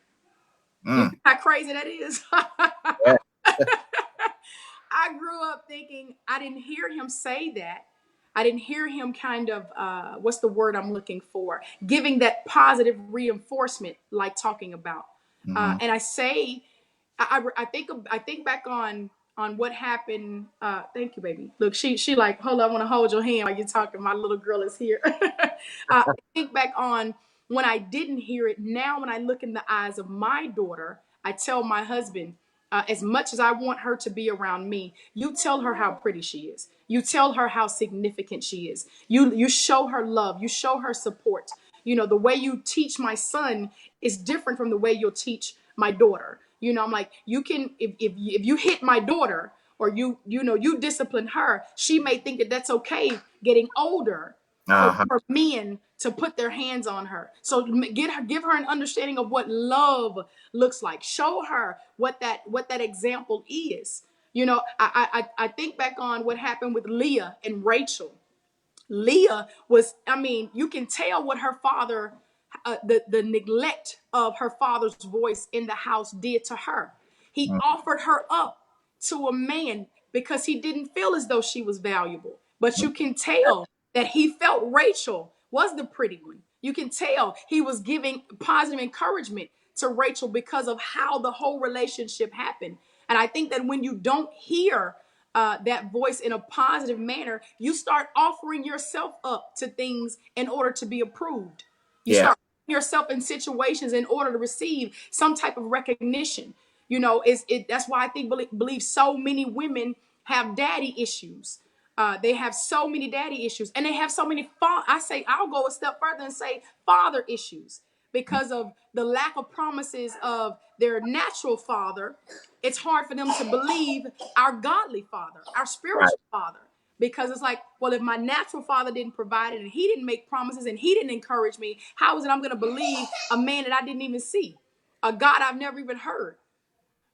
You know how crazy that is? Yeah. I grew up thinking, I didn't hear him say that. I didn't hear him kind of, what's the word I'm looking for? Giving that positive reinforcement, like talking about. And I say, I think back on what happened. Thank you, baby. Look, she like, hold on, I want to hold your hand while you're talking. My little girl is here. I think back on when I didn't hear it. Now, when I look in the eyes of my daughter, I tell my husband, as much as I want her to be around me, you tell her how pretty she is. You tell her how significant she is. You show her love. You show her support. You know, the way you teach my son is different from the way you'll teach my daughter. You know, I'm like, you can, if you hit my daughter, or you discipline her, she may think that that's okay getting older for men to put their hands on her. So give her an understanding of what love looks like. Show her what that example is. You know, I think back on what happened with Leah and Rachel. Leah was, I mean, you can tell what her father, the neglect of her father's voice in the house did to her. He offered her up to a man because he didn't feel as though she was valuable. But you can tell that he felt Rachel was the pretty one. You can tell he was giving positive encouragement to Rachel because of how the whole relationship happened. And I think that when you don't hear that voice in a positive manner, you start offering yourself up to things in order to be approved. You start putting yourself in situations in order to receive some type of recognition. You know, that's why I believe so many women have daddy issues. They have so many daddy issues, and they have so many I'll go a step further and say father issues because of the lack of promises of their natural father. It's hard for them to believe our godly father, our Right. spiritual father, because it's like, well, if my natural father didn't provide it and he didn't make promises and he didn't encourage me, how is it I'm going to believe a man that I didn't even see, a God I've never even heard?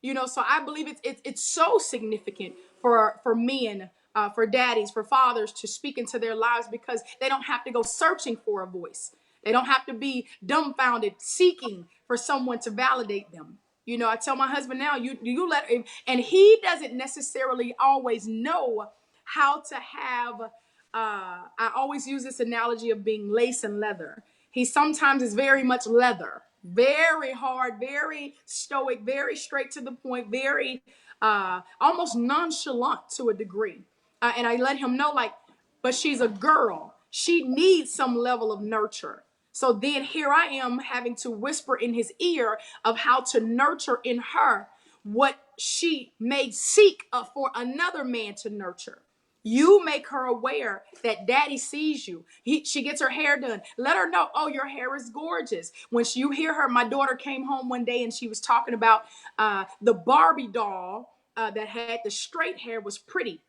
So I believe it's so significant for men, for daddies, for fathers to speak into their lives, because they don't have to go searching for a voice. They don't have to be dumbfounded seeking for someone to validate them. I tell my husband now, you let him, and he doesn't necessarily always know how to have. I always use this analogy of being lace and leather. He sometimes is very much leather, very hard, very stoic, very straight to the point, very almost nonchalant to a degree. And I let him know, like, but she's a girl. She needs some level of nurture. So then here I am having to whisper in his ear of how to nurture in her what she may seek for another man to nurture. You make her aware that daddy sees you. She gets her hair done. Let her know, oh, your hair is gorgeous. When you hear her, my daughter came home one day and she was talking about the Barbie doll that had the straight hair was pretty.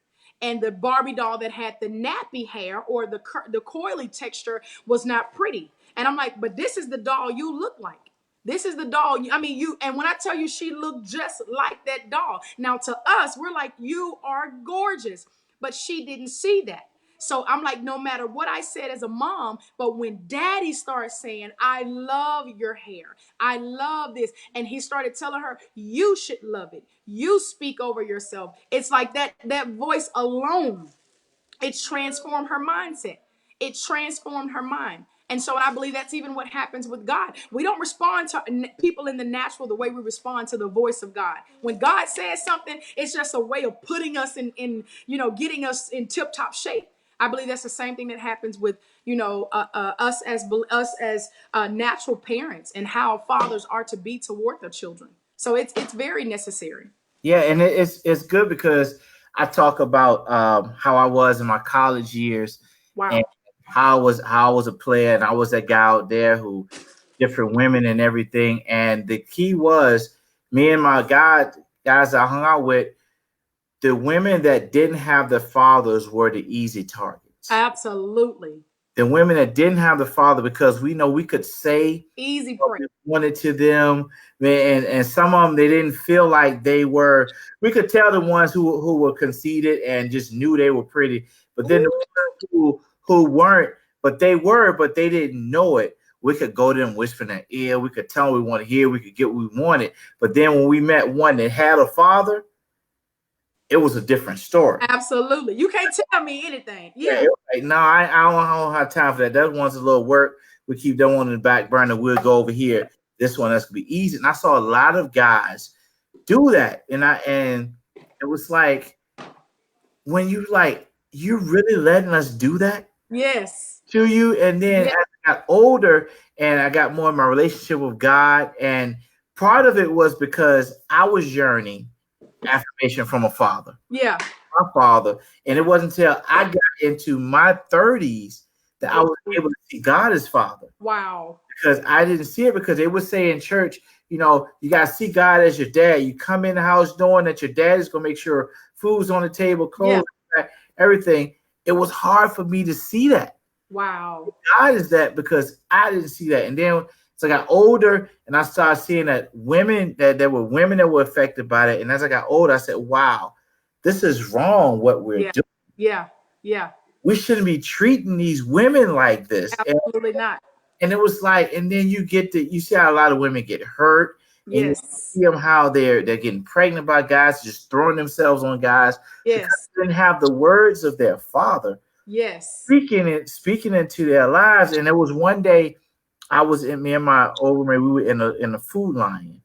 And the Barbie doll that had the nappy hair or the coily texture was not pretty. And I'm like, but this is the doll you look like. This is the doll. And when I tell you she looked just like that doll. Now to us, we're like, you are gorgeous. But she didn't see that. So I'm like, no matter what I said as a mom, but when daddy starts saying, I love your hair, I love this, and he started telling her, you should love it, you speak over yourself. It's like that voice alone, it transformed her mindset. It transformed her mind. And so I believe that's even what happens with God. We don't respond to people in the natural the way we respond to the voice of God. When God says something, it's just a way of putting us in getting us in tip-top shape. I believe that's the same thing that happens with, us as natural parents, and how fathers are to be toward their children. So it's very necessary. Yeah, and it's good because I talk about how I was in my college years. Wow. And how I was a player, and I was that guy out there who different women and everything. And the key was me and my guys I hung out with, the women that didn't have the fathers were the easy targets. Absolutely. The women that didn't have the father, because we know we could say easy what we wanted to them, man, and some of them, they didn't feel like they were. We could tell the ones who were conceited and just knew they were pretty, but then the ones who weren't, but they didn't know it. We could go to them, whisper in their ear. We could tell them we want to hear. We could get what we wanted. But then when we met one that had a father, it was a different story. Absolutely. You can't tell me anything. Yeah. Like, no, I don't have time for that. That one's a little work. We keep that one in the back burner. We'll go over here. This one, that's gonna be easy. And I saw a lot of guys do that. And it was like, when you really letting us do that? Yes. To you. And then as I got older and I got more in my relationship with God, and part of it was because I was yearning affirmation from a father. Yeah. My father. And it wasn't until I got into my 30s that I was able to see God as father. Wow. Because I didn't see it, because they would say in church, you got to see God as your dad. You come in the house knowing that your dad is going to make sure food's on the table, clothes, everything. It was hard for me to see that. Wow. God is that, because I didn't see that. And then as I got older and I started seeing that there were women that were affected by it. And as I got older, I said, wow, this is wrong what we're doing. Yeah. Yeah. We shouldn't be treating these women like this. Absolutely not. And it was like, and then you see how a lot of women get hurt. Yes. And you see them how they're getting pregnant by guys, just throwing themselves on guys. Yes. Because they didn't have the words of their father. Yes. Speaking into their lives. And there was one day me and my older man, we were in a food line.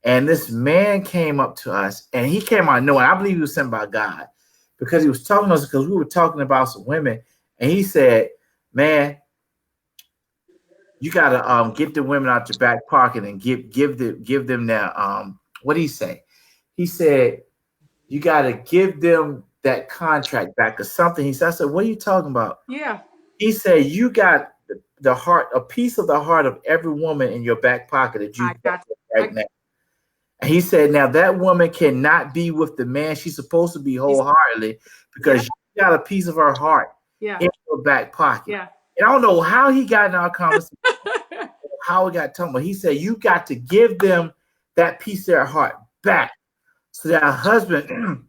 And this man came up to us, and he came out knowing, I believe he was sent by God, because he was talking to us, because we were talking about some women. And he said, man, you got to get the women out your back pocket and give them their, what did he say? He said, you got to give them that contract back or something. He said, I said, what are you talking about? Yeah. He said, you got the heart, a piece of the heart of every woman in your back pocket that you I got right now. And he said, now that woman cannot be with the man she's supposed to be wholeheartedly because you got a piece of her heart in your back pocket. Yeah. And I don't know how he got in our conversation, how we got talking, but he said, you got to give them that piece of their heart back so that a husband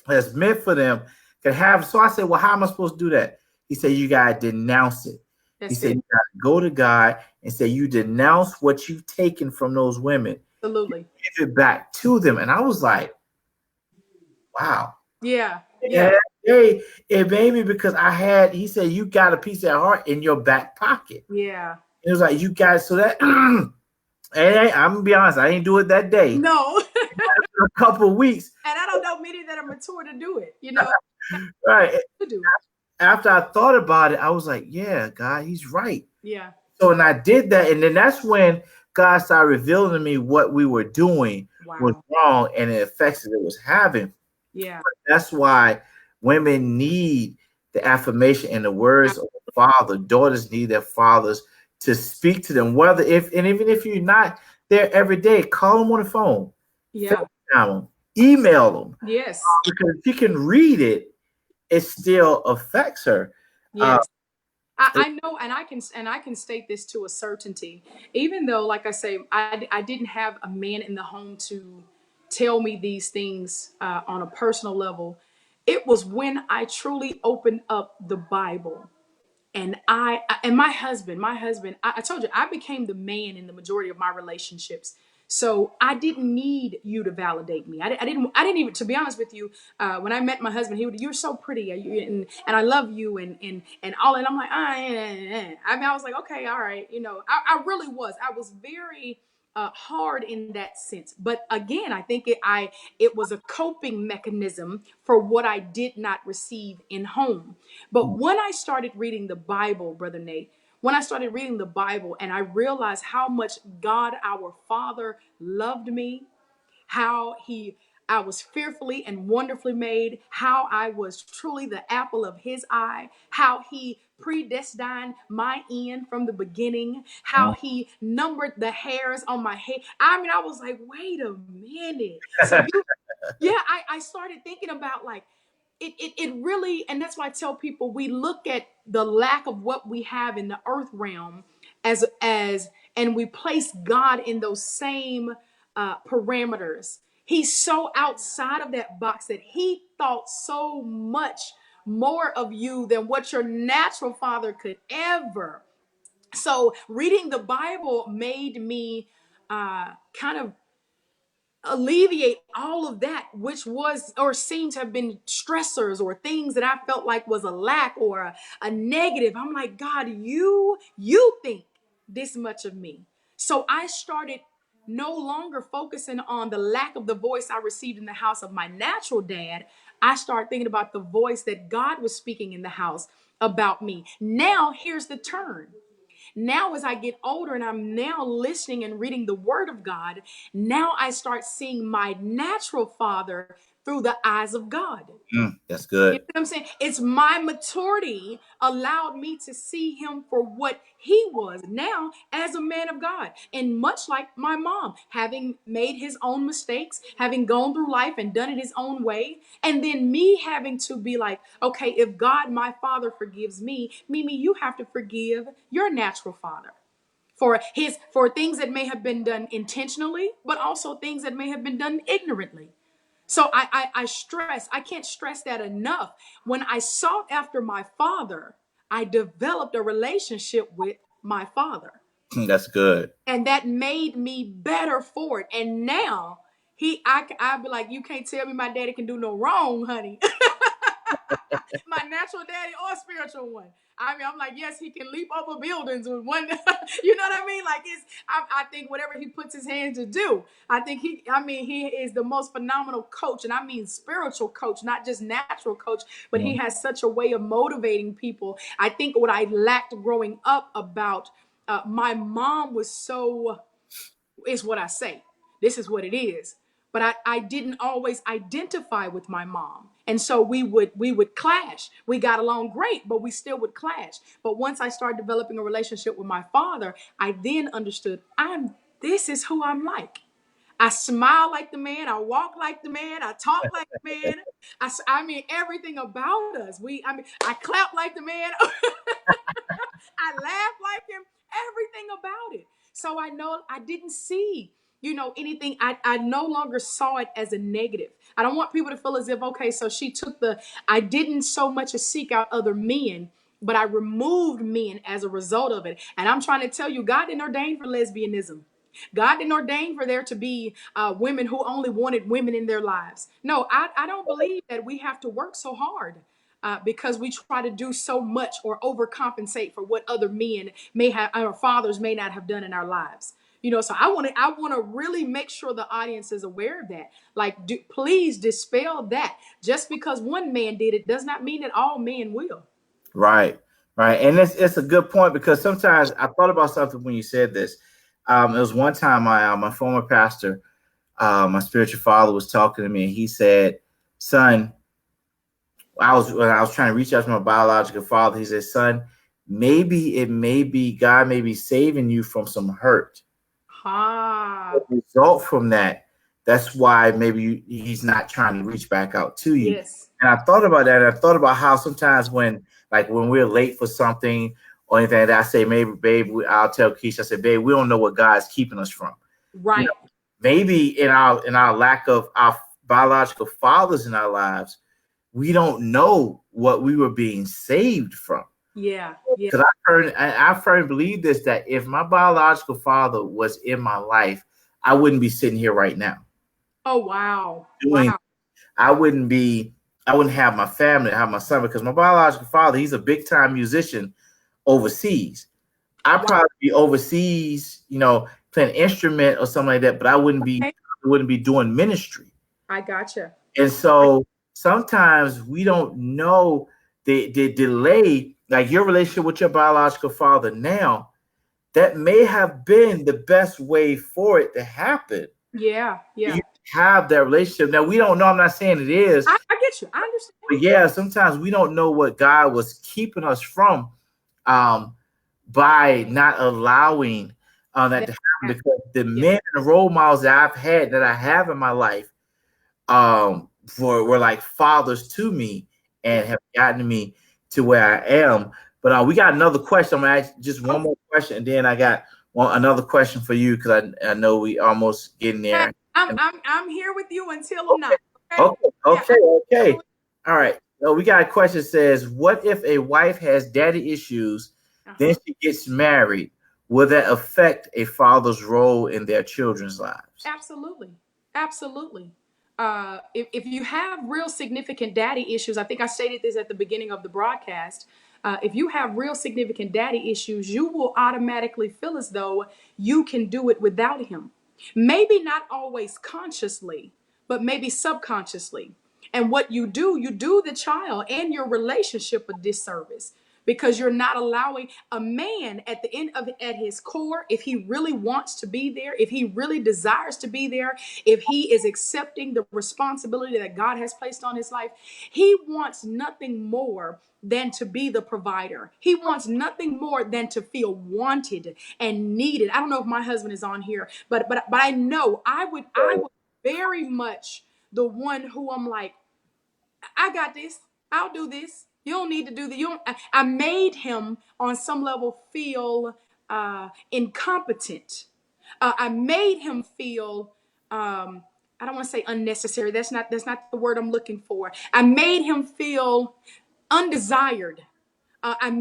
that's meant for them can have. So I said, well, how am I supposed to do that? He said, you got to denounce it. He said, you got to go to God and say, you denounce what you've taken from those women. Absolutely. Give it back to them. And I was like, wow. Yeah. Yeah. It made me because he said, you got a piece of that heart in your back pocket. Yeah. It was like, you guys, so that, and I'm going to be honest, I didn't do it that day. No. A couple of weeks. And I don't know many that are mature to do it, you know. Right. To do it. After I thought about it, I was like, yeah, God, he's right. Yeah. So, and I did that. And then that's when God started revealing to me what we were doing was wrong and the effects that it was having. Yeah. But that's why women need the affirmation and the words of the father. Daughters need their fathers to speak to them, even if you're not there every day, call them on the phone. Yeah. Them, email them. Yes. Because if you can read it, it still affects her. Yes. I know, and I can state this to a certainty. Even though, like I say, I didn't have a man in the home to tell me these things on a personal level. It was when I truly opened up the Bible. And my husband, I told you, I became the man in the majority of my relationships. So I didn't need you to validate me. I didn't even, to be honest with you, when I met my husband, you're so pretty, and I love you, and all, and I'm like, I mean, I was like, okay, all right, you know, I really was. I was very hard in that sense. But again, I think it was a coping mechanism for what I did not receive in home. But when I started reading the Bible, Brother Nate, when I started reading the Bible and I realized how much God, our Father, loved me, how I was fearfully and wonderfully made, how I was truly the apple of his eye, how he predestined my end from the beginning, how he numbered the hairs on my head. I mean, I was like, wait a minute. So I started thinking about like, it really, and that's why I tell people we look at the lack of what we have in the earth realm as and we place God in those same parameters. He's so outside of that box that he thought so much more of you than what your natural father could ever. So reading the Bible made me kind of alleviate all of that which was or seemed to have been stressors or things that I felt like was a lack or a negative. I'm like, God, you think this much of me. So I started no longer focusing on the lack of the voice I received in the house of my natural dad. I started thinking about the voice that God was speaking in the house about me. Now here's the turn. Now, as I get older and I'm now listening and reading the word of God, now I start seeing my natural father through the eyes of God. That's good. You know what I'm saying? It's my maturity allowed me to see him for what he was now as a man of God. And much like my mom, having made his own mistakes, having gone through life and done it his own way, and then me having to be like, okay, if God, my father, forgives me, Mimi, you have to forgive your natural father for things that may have been done intentionally, but also things that may have been done ignorantly. So I can't stress that enough. When I sought after my father, I developed a relationship with my father. That's good. And that made me better for it. And now I'd be like, you can't tell me my daddy can do no wrong, honey. My natural daddy or spiritual one. I mean, I'm like, yes, he can leap over buildings with one. You know what I mean? Like I think whatever he puts his hands to do, he is the most phenomenal coach. And I mean spiritual coach, not just natural coach, but he has such a way of motivating people. I think what I lacked growing up about my mom was so, is what I say. This is what it is. but I didn't always identify with my mom. And so we would clash. We got along great, but we still would clash. But once I started developing a relationship with my father, I then understood this is who I'm like. I smile like the man. I walk like the man. I talk like the man. I mean, everything about us. I clap like the man. I laugh like him. Everything about it. So I know I didn't see, anything. I no longer saw it as a negative. I don't want people to feel as if, okay, so I didn't so much as seek out other men, but I removed men as a result of it. And I'm trying to tell you, God didn't ordain for lesbianism. God didn't ordain for there to be women who only wanted women in their lives. No, I don't believe that we have to work so hard because we try to do so much or overcompensate for what other men may have, our fathers may not have done in our lives. So I want to really make sure the audience is aware of that. Like, please dispel that. Just because one man did it does not mean that all men will. Right, right, and it's a good point because sometimes I thought about something when you said this. It was one time my former pastor, my spiritual father, was talking to me, and he said, "Son, when I was trying to reach out to my biological father, he said, son, maybe it may be God may be saving you from some hurt. The result from that, that's why maybe he's not trying to reach back out to you." Yes. And I thought about that. And I thought about how sometimes when we're late for something or anything, that I say, maybe, babe, I'll tell Keisha, I said, babe, we don't know what God's keeping us from. Right. Maybe in our lack of our biological fathers in our lives, we don't know what we were being saved from. Yeah. Because I firmly believe this, that if my biological father was in my life, I wouldn't be sitting here right now. Oh, wow. Wow. I wouldn't have my family, have my son, because my biological father, he's a big time musician overseas. I'd probably be overseas, playing an instrument or something like that, but I wouldn't be doing ministry. I gotcha. And so sometimes we don't know the delay, like your relationship with your biological father now, that may have been the best way for it to happen. Yeah. You have that relationship. Now, we don't know. I'm not saying it is. I get you. I understand. But yeah, sometimes we don't know what God was keeping us from by not allowing that to happen, because the men and the role models that I have in my life were like fathers to me and have gotten me to where I am. But we got another question. I'm gonna ask just one more question, and then I got another question for you, because I know we almost getting there. I'm here with you until I'm not. Okay. All right. So we got a question that says, what if a wife has daddy issues, then she gets married? Will that affect a father's role in their children's lives? Absolutely. If you have real significant daddy issues, I think I stated this at the beginning of the broadcast. If you have real significant daddy issues, you will automatically feel as though you can do it without him. Maybe not always consciously, but maybe subconsciously. And what you do the child and your relationship a disservice, because you're not allowing a man at the end of it, at his core, if he really wants to be there, if he really desires to be there, if he is accepting the responsibility that God has placed on his life, he wants nothing more than to be the provider. He wants nothing more than to feel wanted and needed. I don't know if my husband is on here, but I know I would very much the one who I'm like, I got this. I'll do this. You don't need to do that. I made him on some level feel incompetent. I made him feel I don't want to say unnecessary. That's not the word I'm looking for. I made him feel undesired. I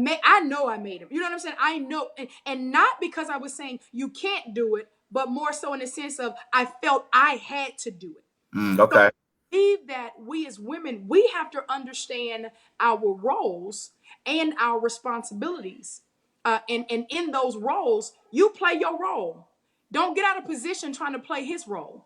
know I made him. You know what I'm saying? I know, and not because I was saying you can't do it, but more so in the sense of I felt I had to do it. Okay. So I believe that we as women, we have to understand our roles and our responsibilities. And in those roles, you play your role. Don't get out of position trying to play his role.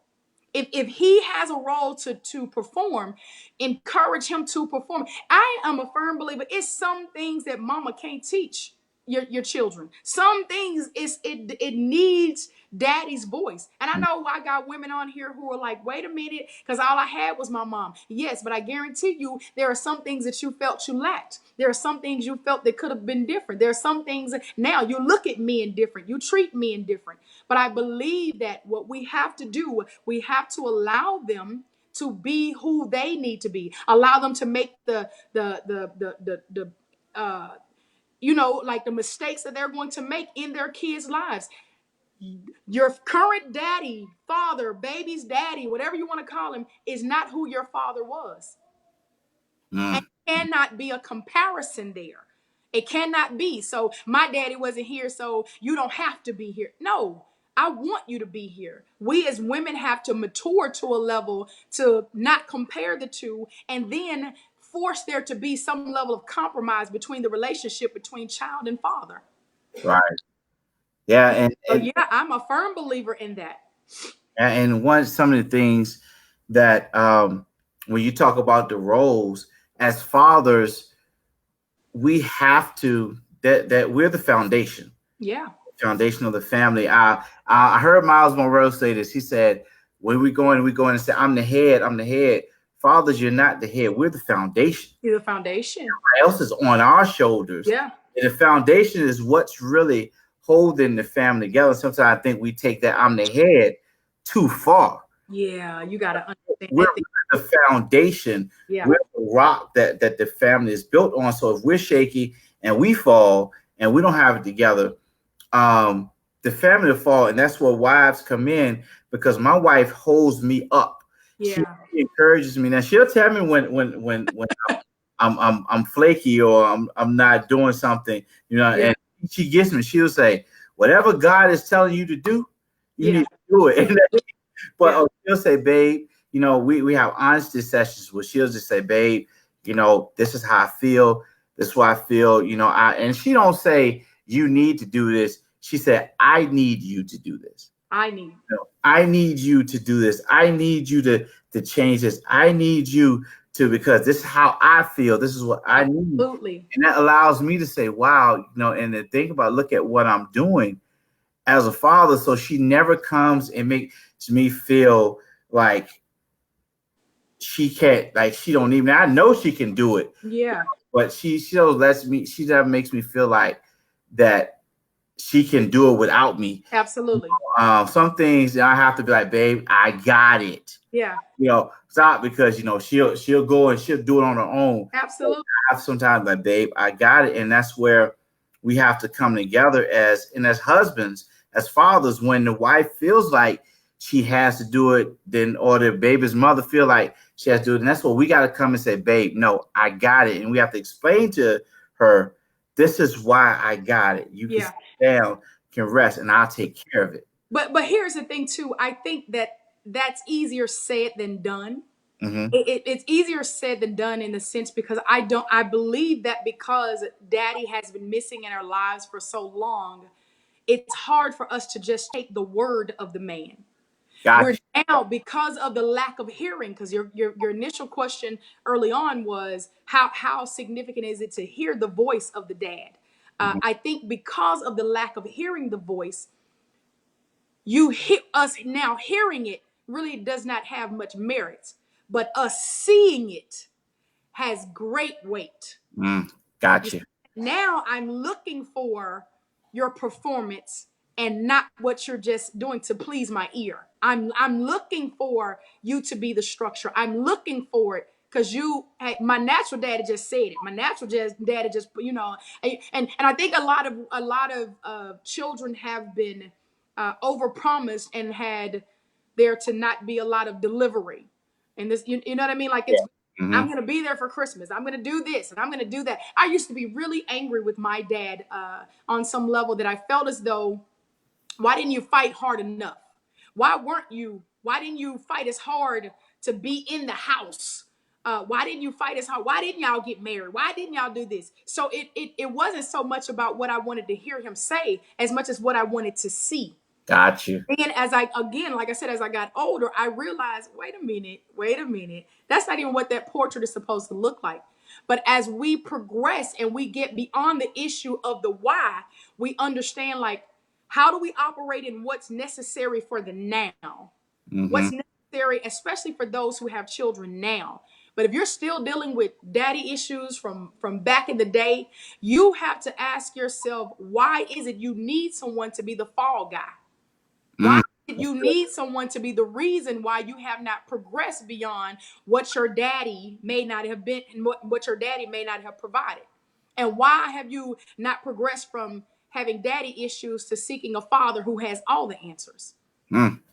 If he has a role to perform, encourage him to perform. I am a firm believer. It's some things that mama can't teach your children. Some things it needs daddy's voice. And I know I got women on here who are like, wait a minute, because all I had was my mom. Yes, but I guarantee you there are some things that you felt you lacked. There are some things you felt that could have been different. There are some things now you look at me indifferent. You treat me indifferent. But I believe that what we have to do, we have to allow them to be who they need to be. Allow them to make the like the mistakes that they're going to make in their kids' lives. Your current daddy, father, baby's daddy, whatever you want to call him, is not who your father was. And cannot be a comparison there. It cannot be. So my daddy wasn't here, so you don't have to be here. No, I want you to be here. We as women have to mature to a level to not compare the two, and then force there to be some level of compromise between the relationship between child and father. Right. Yeah, yeah, I'm a firm believer in that. And some of the things that when you talk about the roles as fathers, we have to that we're the foundation. Yeah. Foundation of the family. I heard Miles Monroe say this. He said, when we go in and say, I'm the head, I'm the head. Fathers, you're not the head. We're the foundation. You're the foundation. Everybody else is on our shoulders. Yeah. And the foundation is what's really holding the family together. Sometimes I think we take that I'm the head too far. Yeah, you got to understand. We're the foundation. Yeah. We're the rock that the family is built on. So if we're shaky and we fall and we don't have it together, the family will fall. And that's where wives come in, because my wife holds me up. Yeah. She encourages me. Now she'll tell me when I'm flaky or I'm not doing something, Yeah. and she gets me. She'll say, whatever God is telling you to do, you need to do it. But she'll say, babe, we have honesty sessions where she'll just say, babe, this is how I feel. This is what I feel. And she don't say you need to do this. She said, I need you to do this. I need you to do this. I need you to change this. I need you to, because this is how I feel. This is what I need. Absolutely. And that allows me to say, wow, and to think about, look at what I'm doing as a father. So she never comes and makes me feel like she can't, like she don't even, I know she can do it. Yeah. But she never makes me feel like that she can do it without me. Absolutely. Some things I have to be like, babe, I got it. Yeah. Stop, because she'll go and she'll do it on her own. Absolutely. I have sometimes like, babe, I got it. And that's where we have to come together as husbands, as fathers. When the wife feels like she has to do it, then, or the baby's mother feel like she has to do it, and that's what we got to come and say, babe, no, I got it. And we have to explain to her, this is why I got it. You can sit down, can rest, and I'll take care of it. But here's the thing too. I think that's easier said than done. Mm-hmm. It's easier said than done, in the sense because I believe that because daddy has been missing in our lives for so long, it's hard for us to just take the word of the man. Gotcha. We're now, because of the lack of hearing, because your initial question early on was how significant is it to hear the voice of the dad? I think because of the lack of hearing the voice, us now hearing it really does not have much merit, but us seeing it has great weight. Gotcha. Now I'm looking for your performance and not what you're just doing to please my ear. I'm looking for you to be the structure. I'm looking for it because my natural daddy just said it. My natural daddy just, and I think a lot of children have been overpromised and had there to not be a lot of delivery. And this, you know what I mean? Like it's, I'm going to be there for Christmas. I'm going to do this and I'm going to do that. I used to be really angry with my dad on some level, that I felt as though, why didn't you fight hard enough? Why didn't you fight as hard to be in the house? Why didn't you fight as hard? Why didn't y'all get married? Why didn't y'all do this? So it wasn't so much about what I wanted to hear him say as much as what I wanted to see. Got you. And like I said, as I got older, I realized, wait a minute. That's not even what that portrait is supposed to look like. But as we progress and we get beyond the issue of the why, we understand, like, How do we operate in what's necessary for the now? Mm-hmm. What's necessary, especially for those who have children now. But if you're still dealing with daddy issues from back in the day, you have to ask yourself, why is it you need someone to be the fall guy? Why Mm. did That's you good. need someone to be the reason why you have not progressed beyond what your daddy may not have been and what your daddy may not have provided? And why have you not progressed from having daddy issues to seeking a father who has all the answers?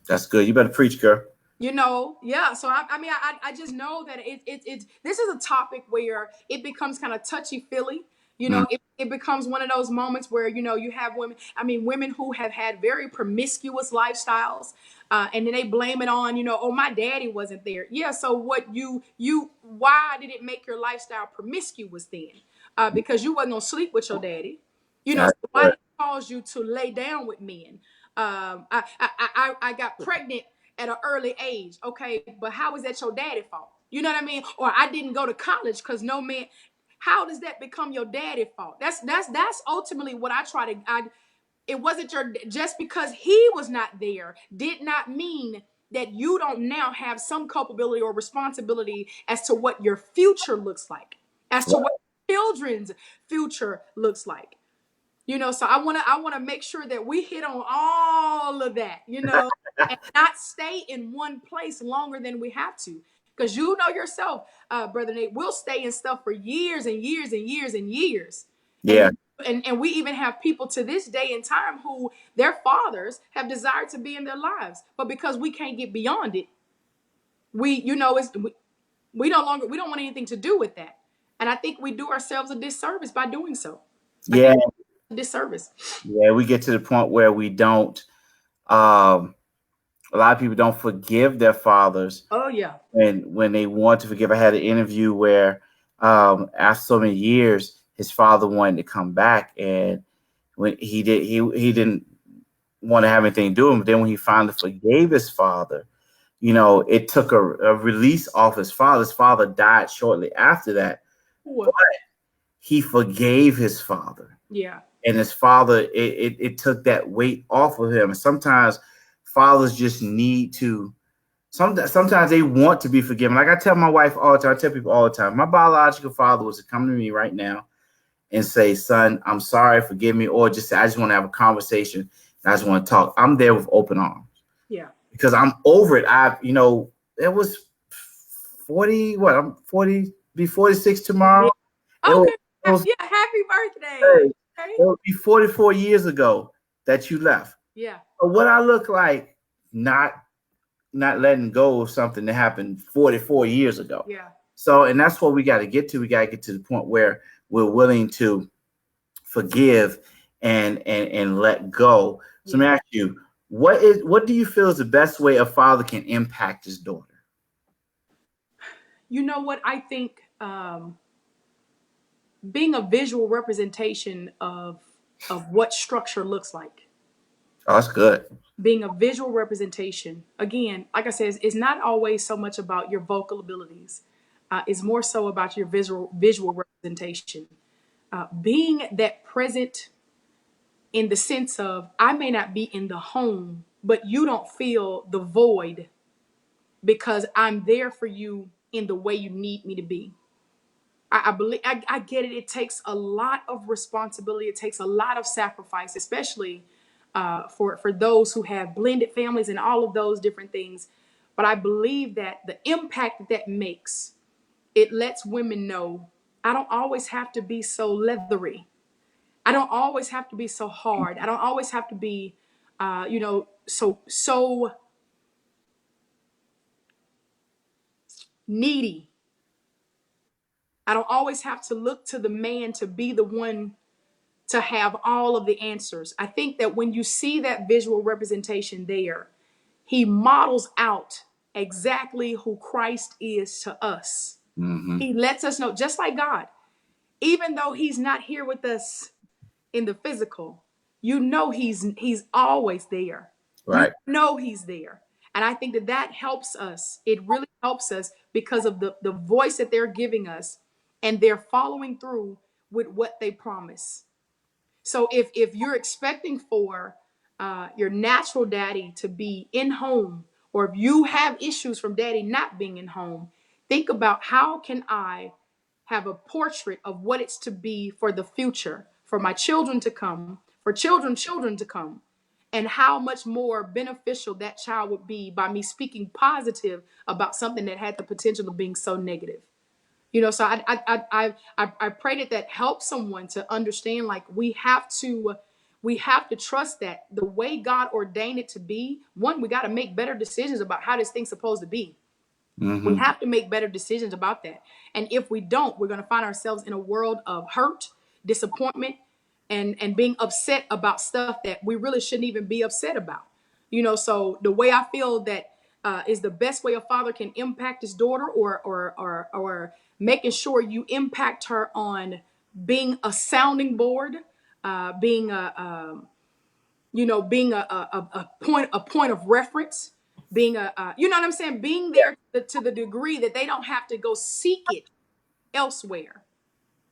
That's good. You better preach, girl. Yeah. So I mean, I just know that it this is a topic where it becomes kind of touchy feely. Mm. It becomes one of those moments where you have women. I mean, women who have had very promiscuous lifestyles, and then they blame it on oh, my daddy wasn't there. Yeah. So what why did it make your lifestyle promiscuous then? Because you wasn't gonna sleep with your daddy. So That's why good. did it cause you to lay down with men? I got pregnant at an early age. Okay, but how is that your daddy fault? You know what I mean? Or I didn't go to college because no man. How does that become your daddy fault? That's ultimately what I try to. It wasn't your just because he was not there did not mean that you don't now have some culpability or responsibility as to what your future looks like, as to Right. what children's future looks like. So I want to make sure that we hit on all of that, and not stay in one place longer than we have to. Because you know yourself, brother Nate, we'll stay in stuff for years and years and years and years. Yeah. And and we even have people to this day and time who their fathers have desired to be in their lives, but because we can't get beyond it, we no longer we don't want anything to do with that. And I think we do ourselves a disservice by doing so. I Yeah. think a disservice. Yeah. We get to the point where we don't. Um, a lot of people don't forgive their fathers Oh yeah. when they want to forgive. I had an interview where after so many years, his father wanted to come back, and when he didn't want to have anything to do with him. But then when he finally forgave his father, it took a release off his father. His father died shortly after that. Ooh, But he forgave his father, yeah. and his father it took that weight off of him. And sometimes fathers just need to. Sometimes they want to be forgiven. Like I tell my wife all the time, I tell people all the time, my biological father was to come to me right now and say, "Son, I'm sorry, forgive me," or just say, "I just want to have a conversation. I just want to talk." I'm there with open arms Yeah. because I'm over it. It was 40. What? I'm 40. Be 46 tomorrow. Yeah. It was, Okay. it was, Yeah. Happy birthday. hey, Okay. it would be 44 years ago that you left. Yeah. But what I look like, not letting go of something that happened 44 years ago. Yeah. So, and that's what we got to get to. We got to get to the point where we're willing to forgive and let go. So Yeah. let me ask you, what do you feel is the best way a father can impact his daughter? You know what? I think being a visual representation of what structure looks like. Oh, that's good. Being a visual representation. Again, like I said, it's not always so much about your vocal abilities. It's more so about your visual representation. Being that present in the sense of I may not be in the home, but you don't feel the void because I'm there for you in the way you need me to be. I believe I get it. It takes a lot of responsibility. It takes a lot of sacrifice, especially for those who have blended families and all of those different things. But I believe that the impact that makes it lets women know I don't always have to be so leathery. I don't always have to be so hard. I don't always have to be, so needy. I don't always have to look to the man to be the one to have all of the answers. I think that when you see that visual representation there, he models out exactly who Christ is to us. Mm-hmm. He lets us know, just like God, even though he's not here with us in the physical, he's always there. You Right. know he's there. And I think that that helps us. It really helps us because of the voice that they're giving us, and they're following through with what they promise. So if you're expecting for your natural daddy to be in home, or if you have issues from daddy not being in home, think about how can I have a portrait of what it's to be for the future, for my children to come, for children to come, and how much more beneficial that child would be by me speaking positive about something that had the potential of being so negative. So I pray that that helps someone to understand, like, we have to trust that the way God ordained it to be. One, we got to make better decisions about how this thing's supposed to be. We have to make better decisions about that. And if we don't, we're going to find ourselves in a world of hurt, disappointment, and being upset about stuff that we really shouldn't even be upset about. So the way I feel that is the best way a father can impact his daughter, or making sure you impact her on being a sounding board, being a point of reference, being you know what I'm saying, being there to the degree that they don't have to go seek it elsewhere.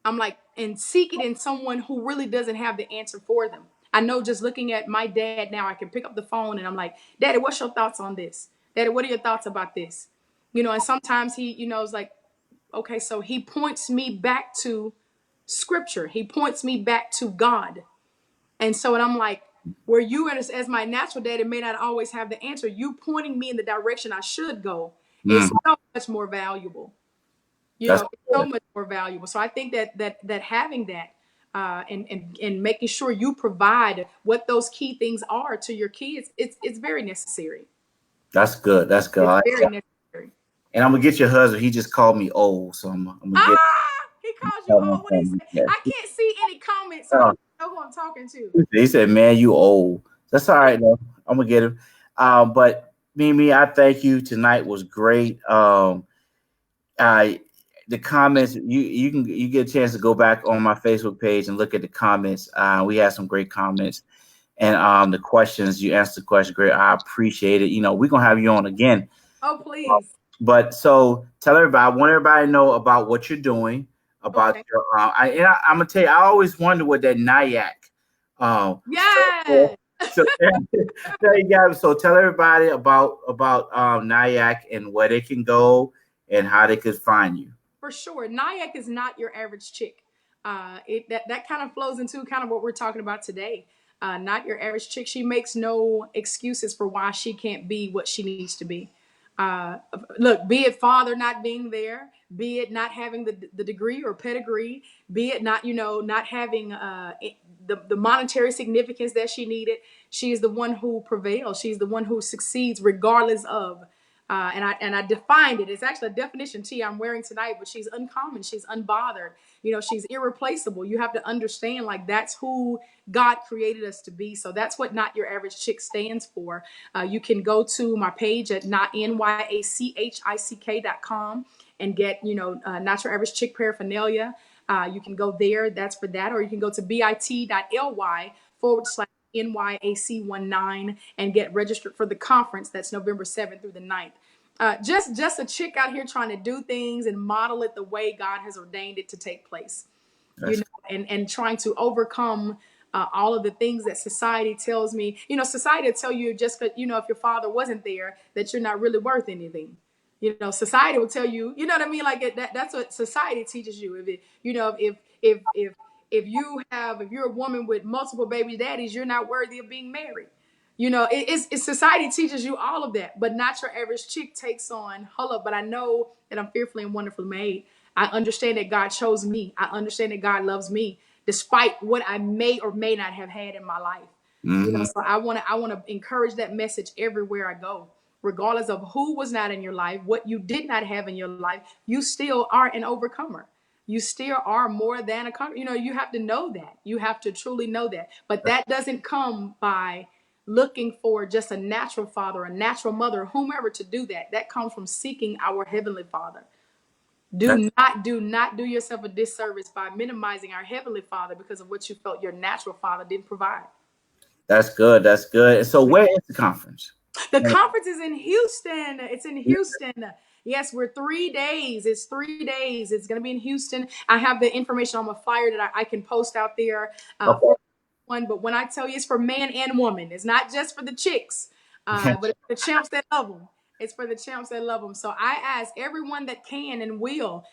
I'm like, and seek it in someone who really doesn't have the answer for them. I know, just looking at my dad now, I can pick up the phone and I'm like, Daddy, what's your thoughts on this? Daddy, what are your thoughts about this? And sometimes he, is like, okay, so he points me back to scripture. He points me back to God. And I'm like, where you, as my natural daddy, may not always have the answer, you pointing me in the direction I should go is so much more valuable. That's It's so much more valuable. So I think that having that, and making sure you provide what those key things are to your kids, it's very necessary. that's good. That's good. It's I like very that. necessary. And I'm gonna get your husband. He just called me old, so I'm gonna get. He calls you. Oh, what did he say? I can't see any comments, so I Oh, don't know who I'm talking to. he said, "Man, you old." That's all right, though. I'm gonna get him. But Mimi, I thank you. Tonight was great. I the comments, you get a chance to go back on my Facebook page and look at the comments. We had some great comments, and the questions you answered the question great. I appreciate it. We're gonna have you on again. Oh, please. But so tell everybody. I want everybody to know about what you're doing. About Okay. your. I'm gonna tell you. I always wonder what that Nyack. Yeah. So there you go. So tell everybody about Nyack and where they can go and how they could find you. For sure. Nyack is not your average chick. That kind of flows into kind of what we're talking about today. Not your average chick. She makes no excuses for why she can't be what she needs to be. Uh, Look, be it father not being there, be it not having the degree or pedigree, be it not having the monetary significance that she needed. She is the one who prevails. She's the one who succeeds regardless of. And I defined it. It's actually a definition T I'm wearing tonight, but she's uncommon. She's unbothered. She's irreplaceable. You have to understand, like, that's who God created us to be. So that's what Not Your Average Chick stands for. You can go to my page at NYACHICK.com and get, Not Your Average Chick paraphernalia. You can go there. That's for that. Or you can go to bit.ly/NYAC19 and get registered for the conference. That's November 7th through the 9th. Just a chick out here trying to do things and model it the way God has ordained it to take place. That's And trying to overcome all of the things that society tells me. Society will tell you, just if your father wasn't there, that you're not really worth anything. Society will tell you, you know what I mean? Like that's what society teaches you. If you're a woman with multiple baby daddies, you're not worthy of being married. It's society teaches you all of that, but Not Your Average Chick takes on, hold up, but I know that I'm fearfully and wonderfully made. I understand that God chose me. I understand that God loves me, despite what I may or may not have had in my life. So I want to encourage that message everywhere I go, regardless of who was not in your life, what you did not have in your life. You still are an overcomer. You still are more than a conqueror. You have to know that. You have to truly know that. But that doesn't come by looking for just a natural father, a natural mother, whomever to do that. That comes from seeking our heavenly Father. Do not do yourself a disservice by minimizing our heavenly Father because of what you felt your natural father didn't provide. that's good. That's good. And so where is the conference? The conference is in Houston. It's in Houston. Yes, we're 3 days. It's 3 days. It's going to be in Houston. I have the information on the flyer that I can post out there Okay. for everyone. But when I tell you, it's for man and woman. It's not just for the chicks, but it's for the champs that love them. It's for the champs that love them. So I ask everyone that can and will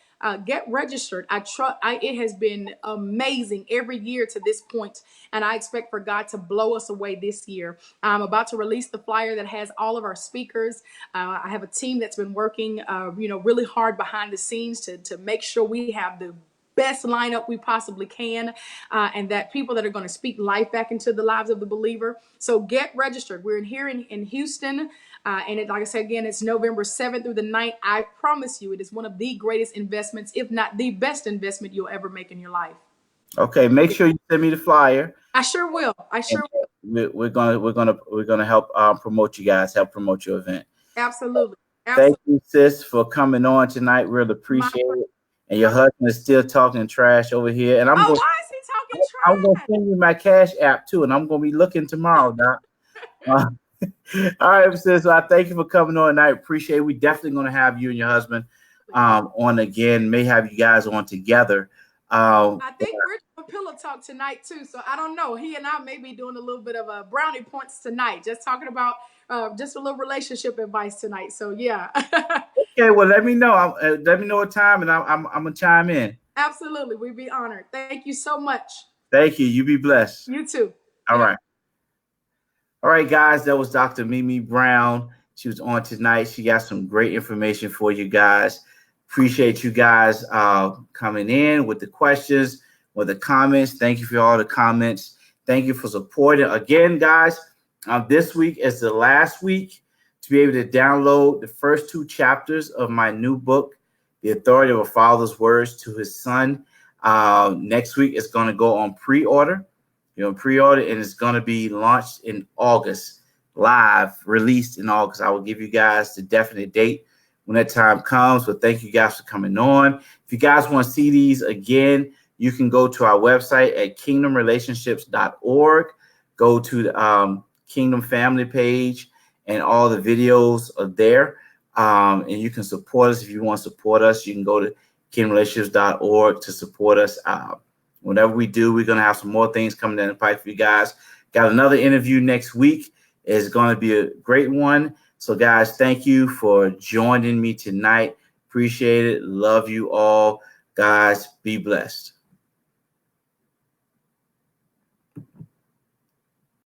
get registered. I trust. It has been amazing every year to this point, and I expect for God to blow us away this year. I'm about to release the flyer that has all of our speakers. I have a team that's been working, really hard behind the scenes to make sure we have the best lineup we possibly can, and that people that are going to speak life back into the lives of the believer. So get registered. We're here in Houston, and like I said again, it's November 7th through the 9th. I promise you, it is one of the greatest investments, if not the best investment you'll ever make in your life. Okay, make sure you send me the flyer. I sure will. We're gonna help promote you guys, help promote your event. Absolutely. Thank you, sis, for coming on tonight. Really appreciate it. And your husband is still talking trash over here. And why is he talking trash? I'm gonna send you my Cash App too, and I'm gonna be looking tomorrow, Doc. All right, sis. I thank you for coming on tonight. Appreciate it. We definitely gonna have you and your husband on again. May have you guys on together. I think we're doing pillow talk tonight too. So I don't know. He and I may be doing a little bit of a brownie points tonight, just talking about just a little relationship advice tonight. So yeah. Okay, well, let me know. Let me know what time, and I'm gonna chime in. Absolutely, we'd be honored. Thank you so much. Thank you. You be blessed. You too. All right. All right, guys. That was Dr. MeMe Brown. She was on tonight. She got some great information for you guys. Appreciate you guys coming in with the questions, with the comments. Thank you for all the comments. Thank you for supporting. Again, guys, this week is the last week to be able to download the first 2 chapters of my new book, The Authority of a Father's Words to His Son. Next week, it's going to go on pre-order. Pre-order, and it's going to be launched in August, released in August. I will give you guys the definite date when that time comes. But thank you guys for coming on. If you guys want to see these again, you can go to our website at kingdomrelationships.org. Go to the Kingdom Family page, and all the videos are there. And you can support us. If you want to support us, you can go to kingdomrelationships.org to support us. Whenever we do, we're going to have some more things coming down the pipe for you guys. Got another interview next week. It's going to be a great one. So, guys, thank you for joining me tonight. Appreciate it. Love you all. Guys, be blessed.